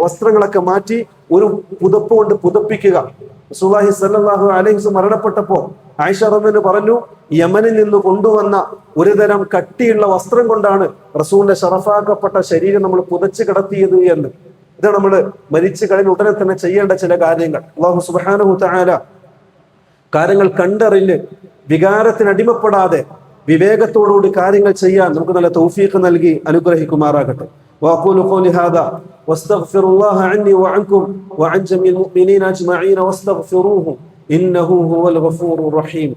വസ്ത്രങ്ങളൊക്കെ മാറ്റി ഒരു പുതപ്പ് കൊണ്ട് പുതപ്പിക്കുക. റസൂലുള്ളാഹി സ്വല്ലല്ലാഹു അലൈഹി വസല്ലം മരണപ്പെട്ടപ്പോ ആയിഷ റളിയല്ലാഹു പറഞ്ഞു, യമനിൽ നിന്ന് കൊണ്ടുവന്ന ഒരുതരം കട്ടിയുള്ള വസ്ത്രം കൊണ്ടാണ് റസൂലിന്റെ ഷറഫാക്കപ്പെട്ട ശരീരം നമ്മൾ പുതച്ച് കിടത്തിയത് എന്ന്. ഇതാണ് നമ്മൾ മരിച്ചു കഴിഞ്ഞ ഉടനെ തന്നെ ചെയ്യേണ്ട ചില കാര്യങ്ങൾ. അല്ലാഹു സുബ്ഹാനഹു തആല കാര്യങ്ങൾ കണ്ടറിഞ്ഞ് വികാരത്തിന് അടിമപ്പെടാതെ വിവേകത്തോടുകൂടി കാര്യങ്ങൾ ചെയ്യാൻ നമുക്ക് നല്ല തൗഫീഖ് നൽകി അനുഗ്രഹിക്കുമാറാകട്ടെ. وأقول قولي هذا واستغفر الله عني وعنكم وعن جميع المؤمنين أجمعين واستغفروه إنه هو الغفور الرحيم.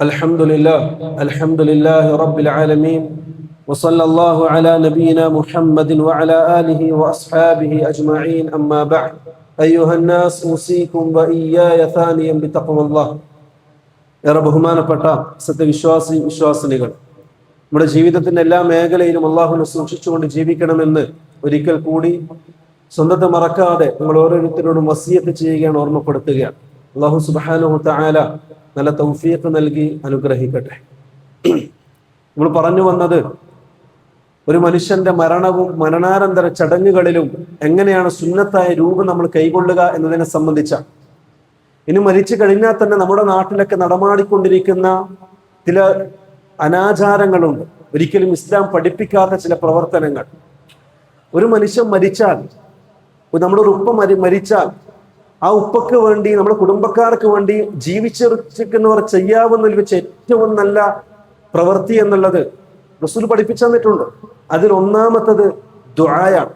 الحمد لله رب العالمين وصلى الله على نبينا محمد وعلى آله وأصحابه أجمعين. أما بعد أيها الناس أوصيكم وإياي ثانيا بتقوى الله. ഏറെ ബഹുമാനപ്പെട്ട വിശ്വാസിനികൾ, നമ്മുടെ ജീവിതത്തിന്റെ എല്ലാ മേഖലയിലും അള്ളാഹുവിനെ സൂക്ഷിച്ചുകൊണ്ട് ജീവിക്കണമെന്ന് ഒരിക്കൽ കൂടി സ്വന്തത്തെ മറക്കാതെ നിങ്ങൾ ഓരോരുത്തരോടും വസിയത്ത് ചെയ്യുകയാണ്, ഓർമ്മപ്പെടുത്തുകയാണ്. അള്ളാഹു സുബ്ഹാനഹു തആല നല്ല തൗഫീഖ് നൽകി അനുഗ്രഹിക്കട്ടെ. നമ്മൾ പറഞ്ഞു വന്നത് ഒരു മനുഷ്യന്റെ മരണവും മരണാനന്തര ചടങ്ങുകളിലും എങ്ങനെയാണ് സുന്നത്തായ രൂപം നമ്മൾ കൈകൊള്ളുക എന്നതിനെ സംബന്ധിച്ച. ഇനി മരിച്ചു കഴിഞ്ഞാൽ തന്നെ നമ്മുടെ നാട്ടിലൊക്കെ നടമാടിക്കൊണ്ടിരിക്കുന്ന ചില അനാചാരങ്ങളുണ്ട്, ഒരിക്കലും ഇസ്ലാം പഠിപ്പിക്കാത്ത ചില പ്രവർത്തനങ്ങൾ. ഒരു മനുഷ്യൻ മരിച്ചാൽ, നമ്മുടെ ഒരു ഉപ്പ മരിച്ചാൽ ആ ഉപ്പക്ക് വേണ്ടി, നമ്മുടെ കുടുംബക്കാർക്ക് വേണ്ടി ജീവിച്ചിരിക്കുന്നവർ ചെയ്യാവുന്നതിൽ വെച്ച് ഏറ്റവും നല്ല പ്രവൃത്തി എന്നുള്ളത് റസൂൽ പഠിപ്പിച്ചു തന്നിട്ടുണ്ട്. അതിൽ ഒന്നാമത്തത് ദുആയാണ്.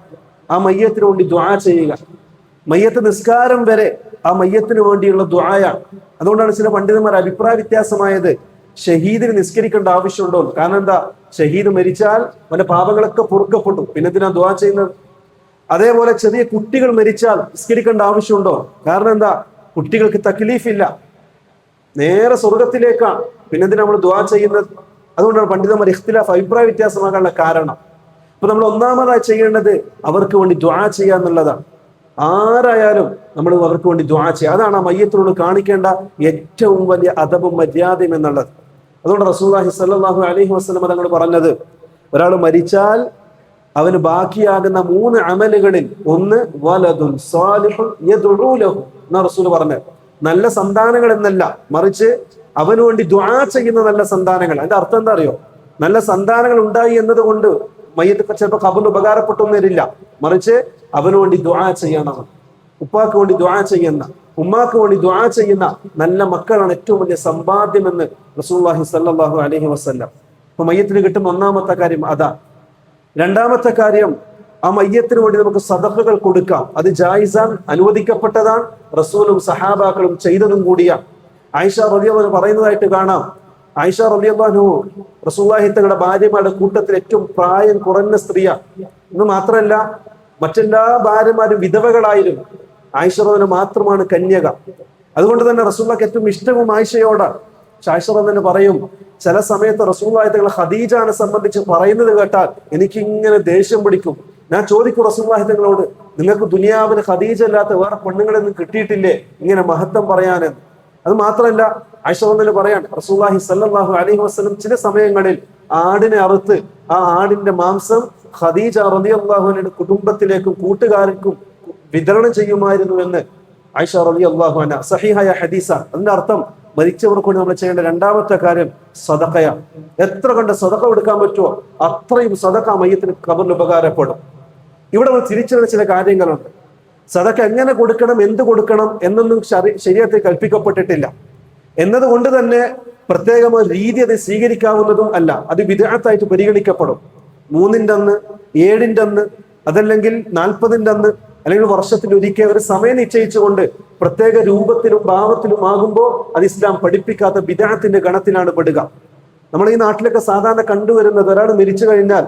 ആ മയ്യത്തിന് വേണ്ടി ദുആ ചെയ്യുക. മയ്യത്ത് നിസ്കാരം വരെ ആ മയ്യത്തിന് വേണ്ടിയുള്ള ദുആയാണ്. അതുകൊണ്ടാണ് ചില പണ്ഡിതന്മാർ അഭിപ്രായ വ്യത്യാസമായത് ഷഹീദിന് നിസ്കരിക്കേണ്ട ആവശ്യമുണ്ടോ. കാരണം എന്താ, ഷഹീദ് മരിച്ചാൽ അവന്റെ പാപങ്ങളൊക്കെ പൊറുക്കപ്പെട്ടു, പിന്നെ എന്തിനാ ദുആ ചെയ്യുന്നത്. അതേപോലെ ചെറിയ കുട്ടികൾ മരിച്ചാൽ നിസ്കരിക്കേണ്ട ആവശ്യമുണ്ടോ. കാരണം എന്താ, കുട്ടികൾക്ക് തക്ലീഫില്ല, നേരെ സ്വർഗത്തിലേക്കാണ്, പിന്നെ എന്തിനാ നമ്മൾ ദുആ ചെയ്യുന്നത്. അതുകൊണ്ടാണ് പണ്ഡിതന്മാർ ഇഖ്തിലാഫ്, അഭിപ്രായ വ്യത്യാസമാകാനുള്ള കാരണം. അപ്പൊ നമ്മൾ ഒന്നാമതായി ചെയ്യേണ്ടത് അവർക്ക് വേണ്ടി ദുആ ചെയ്യുക എന്നുള്ളതാണ്. ആരായാലും നമ്മൾ അവർക്ക് വേണ്ടി ദുആ ചെയ്യുക. അതാണ് ആ മയ്യത്തിനോട് കാണിക്കേണ്ട ഏറ്റവും വലിയ അദബും മര്യാദയും എന്നുള്ളത്. അതുകൊണ്ട് റസൂലുള്ളാഹി സ്വല്ലല്ലാഹു അലൈഹി വസല്ലം തങ്ങൾ പറഞ്ഞത്, ഒരാൾ മരിച്ചാൽ അവന് ബാക്കിയാകുന്ന 3 അമലുകളിൽ ഒന്ന് വലദുൻ സാലിഹുൻ യദ്ഉ ലഹു എന്നാ റസൂൽ പറഞ്ഞത്. നല്ല സന്താനങ്ങൾ എന്നല്ല, മറിച്ച് അവന് വേണ്ടി ദുആ ചെയ്യുന്ന നല്ല സന്താനങ്ങൾ. അതിന്റെ അർത്ഥം എന്താ അറിയോ, നല്ല സന്താനങ്ങൾ ഉണ്ടായി എന്നത് കൊണ്ട് മയ്യത്ത് ചിലപ്പോൾ ഖബറിൽ ഉപകാരപ്പെട്ടൊന്നും വരില്ല, മറിച്ച് അവന് വേണ്ടി ദുആ ചെയ്യണം. ഉപ്പാക്ക് വേണ്ടി ദുആ ചെയ്യുന്ന, ഉമ്മാക്ക് വേണ്ടി ദുആ ചെയ്യുന്ന നല്ല മക്കളാണ് ഏറ്റവും വലിയ സമ്പാദ്യം എന്ന് റസൂലുള്ളാഹി സ്വല്ലല്ലാഹു അലൈഹി വസല്ലം. അപ്പൊ മയ്യത്തിന് കിട്ടുന്ന ഒന്നാമത്തെ കാര്യം അതാ. രണ്ടാമത്തെ കാര്യം, ആ മയ്യത്തിന് വേണ്ടി നമുക്ക് സദഖകൾ കൊടുക്കാം. അത് ജായിസാൻ, അനുവദിക്കപ്പെട്ടതാണ്, റസൂലും സഹാബാക്കളും ചെയ്തതും കൂടിയാണ്. ആയിഷ റളിയല്ലാഹു അൻഹ പറയുന്നതായിട്ട് കാണാം. ആയിഷ റളിയല്ലാഹു അൻഹ റസൂലുള്ളാഹി തങ്ങളുടെ ഭാര്യമാരുടെ കൂട്ടത്തിൽ ഏറ്റവും പ്രായം കുറഞ്ഞ സ്ത്രീയാണ്. എന്ന് മാത്രമല്ല, മറ്റെല്ലാ ഭാര്യമാരും വിധവകളായിരുന്നു, ആയിഷ റളിയല്ലാഹു അൻഹ മാത്രമാണ് കന്യക. അതുകൊണ്ട് തന്നെ റസൂലുള്ളാഹിക്ക് ഏറ്റവും ഇഷ്ടവും ആയിഷയോടാണ്. ആയിഷ റളിയല്ലാഹു അൻഹ പറയും, ചില സമയത്ത് റസൂലുള്ളാഹി തങ്ങൾ ഖദീജയെ സംബന്ധിച്ച് പറയുന്നത് കേട്ടാൽ എനിക്ക് ഇങ്ങനെ ദേഷ്യം പിടിക്കും. ഞാൻ ചോദിക്കും റസൂലുള്ളാഹി തങ്ങളോട്, നിങ്ങൾക്ക് ദുനിയാവിന് ഖദീജ അല്ലാത്ത വേറെ പെണ്ണുങ്ങളൊന്നും കിട്ടിയിട്ടില്ലേ ഇങ്ങനെ മഹത്വം പറയാനെന്ന്. അത് മാത്രമല്ല, ആയിഷ റളിയല്ലാഹു അൻഹ പറയാണ്, റസൂലുള്ളാഹി സ്വല്ലല്ലാഹു അലൈഹി വസല്ലം ചില സമയങ്ങളിൽ ആടിനെ അറുത്ത് ആ ആടിന്റെ മാംസം ഖദീജ റളിയല്ലാഹു അൻഹയുടെ കുടുംബത്തിലേക്കും കൂട്ടുകാർക്കും വിതരണം ചെയ്യുമായിരുന്നു എന്ന് ആയിഷ റളിയല്ലാഹു അൻഹ സഹീഹായ ഹദീസാണ്. അതിന്റെ അർത്ഥം, മരിച്ചവർക്ക് വേണ്ടി നമ്മൾ ചെയ്യേണ്ട രണ്ടാമത്തെ കാര്യം സദഖയാണ്. എത്ര കണ്ട് സദഖ കൊടുക്കാൻ പറ്റുമോ അത്രയും സദഖ മയ്യത്തിന് ഖബറിൽ ഉപകാരപ്പെടും. ഇവിടെ നമ്മൾ തിരിച്ചറിയുന്ന ചില കാര്യങ്ങളുണ്ട്. സദഖ എങ്ങനെ കൊടുക്കണം, എന്ത് കൊടുക്കണം എന്നൊന്നും ശരീഅത്തിൽ കൽപ്പിക്കപ്പെട്ടിട്ടില്ല എന്നതുകൊണ്ട് തന്നെ പ്രത്യേകമായ രീതി അത് സ്വീകരിക്കാവുന്നതും അല്ല. അത് ബിദ്അത്തായിട്ട് പരിഗണിക്കപ്പെടും. 3-ന്റെ അന്ന്, 7-ന്റെ അന്ന്, അതല്ലെങ്കിൽ 40-ന്റെ അന്ന്, അല്ലെങ്കിൽ വർഷത്തിൽ ഒരിക്കൽ ഒരു സമയം നിശ്ചയിച്ചുകൊണ്ട് പ്രത്യേക രൂപത്തിലും ഭാവത്തിലും ആകുമ്പോൾ അത് ഇസ്ലാം പഠിപ്പിക്കാത്ത ബിദ്അത്തിന്റെ ഗണത്തിലാണ് പെടുക. നമ്മൾ ഈ നാട്ടിലൊക്കെ സാധാരണ കണ്ടുവരുന്നത്, ഒരാൾ മരിച്ചു കഴിഞ്ഞാൽ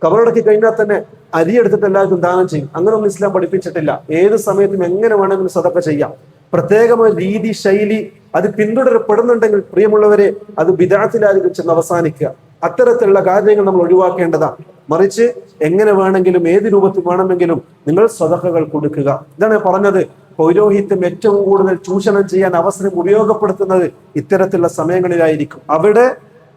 കബറടക്കി കഴിഞ്ഞാൽ തന്നെ അരിയെടുത്തിട്ട് എല്ലാവർക്കും ദാനം ചെയ്യും. അങ്ങനെയൊന്നും ഇസ്ലാം പഠിപ്പിച്ചിട്ടില്ല. ഏത് സമയത്തും എങ്ങനെ വേണമെങ്കിലും സദഖ ചെയ്യാം. പ്രത്യേകമായ രീതി, ശൈലി അത് പിന്തുടരപ്പെടുന്നുണ്ടെങ്കിൽ പ്രിയമുള്ളവരെ, അത് ബിദ്അത്തിലായിരിക്കും ചെന്ന് അവസാനിക്കുക. അത്തരത്തിലുള്ള കാര്യങ്ങൾ നമ്മൾ ഒഴിവാക്കേണ്ടതാണ്. മറിച്ച് എങ്ങനെ വേണമെങ്കിലും ഏത് രൂപത്തിൽ വേണമെങ്കിലും നിങ്ങൾ സ്വതക്കകൾ കൊടുക്കുക. ഇതാണ് പറഞ്ഞത്, പൗരോഹിത്യം ഏറ്റവും കൂടുതൽ ചൂഷണം ചെയ്യാൻ അവസരം ഉപയോഗപ്പെടുത്തുന്നത് ഇത്തരത്തിലുള്ള സമയങ്ങളിലായിരിക്കും. അവിടെ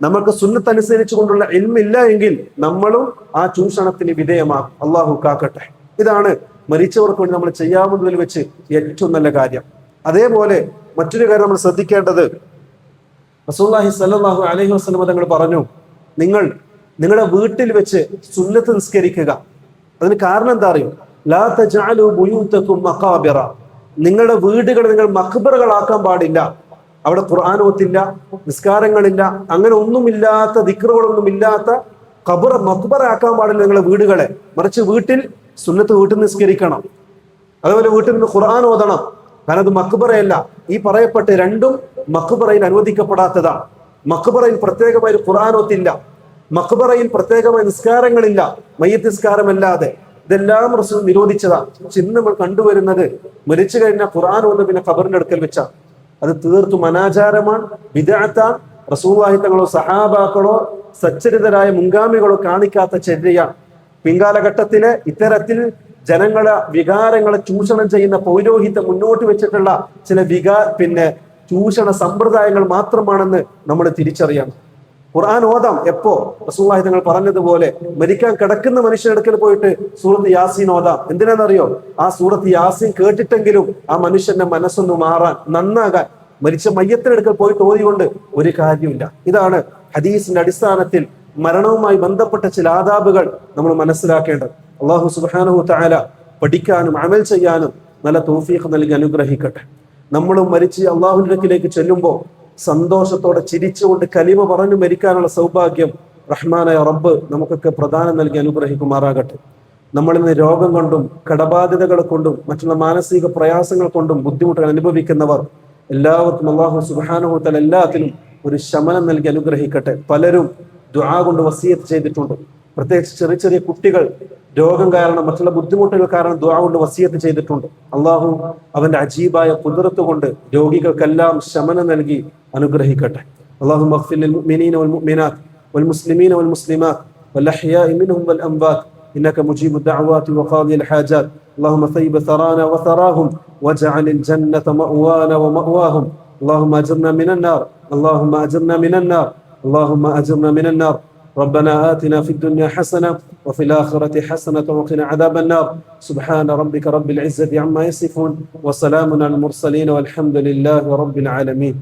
നമുക്ക് സുന്നത്ത് അനുസരിച്ചു കൊണ്ടുള്ള ഇൽമില്ല എങ്കിൽ നമ്മളും ആ ചൂഷണത്തിന് വിധേയമാകും. അള്ളാഹു കാക്കട്ടെ. ഇതാണ് മരിച്ചവർക്ക് വേണ്ടി നമ്മൾ ചെയ്യാവുന്നതിൽ വെച്ച് ഏറ്റവും നല്ല കാര്യം. അതേപോലെ മറ്റൊരു കാര്യം നമ്മൾ ശ്രദ്ധിക്കേണ്ടത്, റസൂലുള്ളാഹി സ്വല്ലല്ലാഹു അലൈഹി വസല്ലം തങ്ങൾ പറഞ്ഞു, നിങ്ങളുടെ വീട്ടിൽ വെച്ച് സുന്നത്ത് നിസ്കരിക്കുക. അതിന് കാരണം എന്താ അറിയോ? ലാ തജഅലു ബുയൂതകും മഖാബിറ. നിങ്ങളുടെ വീടുകൾ നിങ്ങൾ മഖ്ബറുകളാക്കാൻ പാടില്ല. അവിടെ ഖുർആൻ ഓത്തില്ല, നിസ്കാരങ്ങളില്ല, അങ്ങനെ ഒന്നുമില്ലാത്ത ദിക്റുകളൊന്നും ഇല്ലാത്ത മഖ്ബറ ആക്കാൻ പാടില്ല നിങ്ങളുടെ വീടുകളെ. മറിച്ച് വീട്ടിൽ സുന്നത്ത് വീട്ടിൽ നിസ്കരിക്കണം. അതുപോലെ വീട്ടിൽ നിന്ന് ഖുർആൻ ഓതണം. കാരണം അത് മഖ്ബറയല്ല. ഈ പറയപ്പെട്ട രണ്ടും മഖ്ബറയിൽ അനുവദിക്കപ്പെടാത്തതാണ്. മഖ്ബറയിൽ പ്രത്യേകമായി ഖുർആൻ ഓത്തില്ല, മഖ്ബറയിൽ പ്രത്യേകമായി നിസ്കാരങ്ങളില്ല, മയ്യിത്ത് നിസ്കാരമല്ലാതെ. ഇതെല്ലാം റസൂൽ നിരോധിച്ചതാണ്. പക്ഷെ ഇന്ന് നമ്മൾ കണ്ടുവരുന്നത് മരിച്ചു കഴിഞ്ഞാൽ ഖുർആൻ ഓന്ന് പിന്നെ ഖബറിന്റെ അടുക്കൽ വെച്ചാൽ അത് തീർത്തും അനാചാരമാണ്, ബിദ്അത്താണ്. റസൂലുള്ളാഹി തങ്ങളോ സഹാബാക്കളോ സച്ചരിതരായ മുൻഗാമികളോ കാണിക്കാത്ത ചര്യയാണ്. പിൻകാലഘട്ടത്തിലെ ഇത്തരത്തിൽ ജനങ്ങളെ വികാരങ്ങളെ ചൂഷണം ചെയ്യുന്ന പൗരോഹിത്യം മുന്നോട്ട് വെച്ചിട്ടുള്ള ചില ചൂഷണ സമ്പ്രദായങ്ങൾ മാത്രമാണെന്ന് നമ്മൾ തിരിച്ചറിയണം. ഖുർആൻ ഓതാം എപ്പോ? റസൂലുള്ളാഹി തങ്ങൾ പറഞ്ഞതുപോലെ മരിക്കാൻ കിടക്കുന്ന മനുഷ്യനെടുക്കൽ പോയിട്ട് സൂറത്ത് യാസീൻ ഓതാം. എന്തിനാണെന്നറിയോ? ആ സൂറത്ത് യാസീൻ കേട്ടിട്ടെങ്കിലും ആ മനുഷ്യന്റെ മനസ്സൊന്ന് മാറാൻ, നന്നാകാൻ. മരിച്ച മയ്യത്തിനെടുക്കൽ പോയിട്ട് ഓതിക്കൊണ്ട് ഒരു കാര്യമില്ല. ഇതാണ് ഹദീസിന്റെ അടിസ്ഥാനത്തിൽ മരണവുമായി ബന്ധപ്പെട്ട ചില ആദാബുകൾ നമ്മൾ മനസ്സിലാക്കേണ്ടത്. അല്ലാഹു സുബ്ഹാനഹു തആല പഠിക്കാനും അമൽ ചെയ്യാനും നല്ല തൗഫീഖ് നൽകി അനുഗ്രഹിക്കട്ടെ. നമ്മളും മരിച്ച് അള്ളാഹുവിന്റെ അടുക്കിലേക്ക് ചെല്ലുമ്പോൾ സന്തോഷത്തോടെ ചിരിച്ചുകൊണ്ട് കലിമ പറഞ്ഞു മരിക്കാനുള്ള സൗഭാഗ്യം റഹ്മാനായ റബ്ബ് നമുക്കൊക്കെ പ്രദാനം നൽകി അനുഗ്രഹിക്കുമാറാകട്ടെ. നമ്മളിന്ന് രോഗം കൊണ്ടും കടബാധ്യതകൾ കൊണ്ടും മറ്റുള്ള മാനസിക പ്രയാസങ്ങൾ കൊണ്ടും ബുദ്ധിമുട്ടുകൾ അനുഭവിക്കുന്നവർ എല്ലാവർക്കും അല്ലാഹു സുബ്ഹാനഹു തആല എല്ലാത്തിനും ഒരു ശമനം നൽകി അനുഗ്രഹിക്കട്ടെ. പലരും ദുആ കൊണ്ട് വസിയത്ത് ചെയ്തിട്ടുണ്ട്. പ്രത്യേകിച്ച് ചെറിയ ചെറിയ കുട്ടികൾ രോഗം കാരണം മറ്റുള്ള ബുദ്ധിമുട്ടുകൾ കാരണം ദുആ കൊണ്ട് വസിയത്ത് ചെയ്തിട്ടുണ്ട്. അള്ളാഹു അവന്റെ അജീബായ ഖുദ്റത്ത് കൊണ്ട് രോഗികൾക്കെല്ലാം ശമനം നൽകി അനുഗ്രഹിക്കട്ടെ. അല്ലാഹുമ്മ ഗ്ഫിർ ലിൽ മുഅ്മിനീന വൽ മുഅ്മിനാത്ത് വൽ മുസ്ലിമീന വൽ മുസ്ലിമാത്ത് വൽ അഹ്യാഇ മിൻഹും വൽ അംവാത്ത് ഇന്നക മുജീബു ദഅവാതി വഖാദിൽ ഹാജാത്ത്. അല്ലാഹുമ്മ ثيب ثرانا وثراهم واجعل الجنة مأوانا ومأواهم. اللهم أجرنا من النار، اللهم أجرنا من النار، اللهم أجرنا من النار. ربنا آتنا في الدنيا حسنة وفي الآخرة حسنة وقنا عذاب النار. سبحان ربك رب العزة عما يصفون وسلام على المرسلين والحمد لله رب العالمين.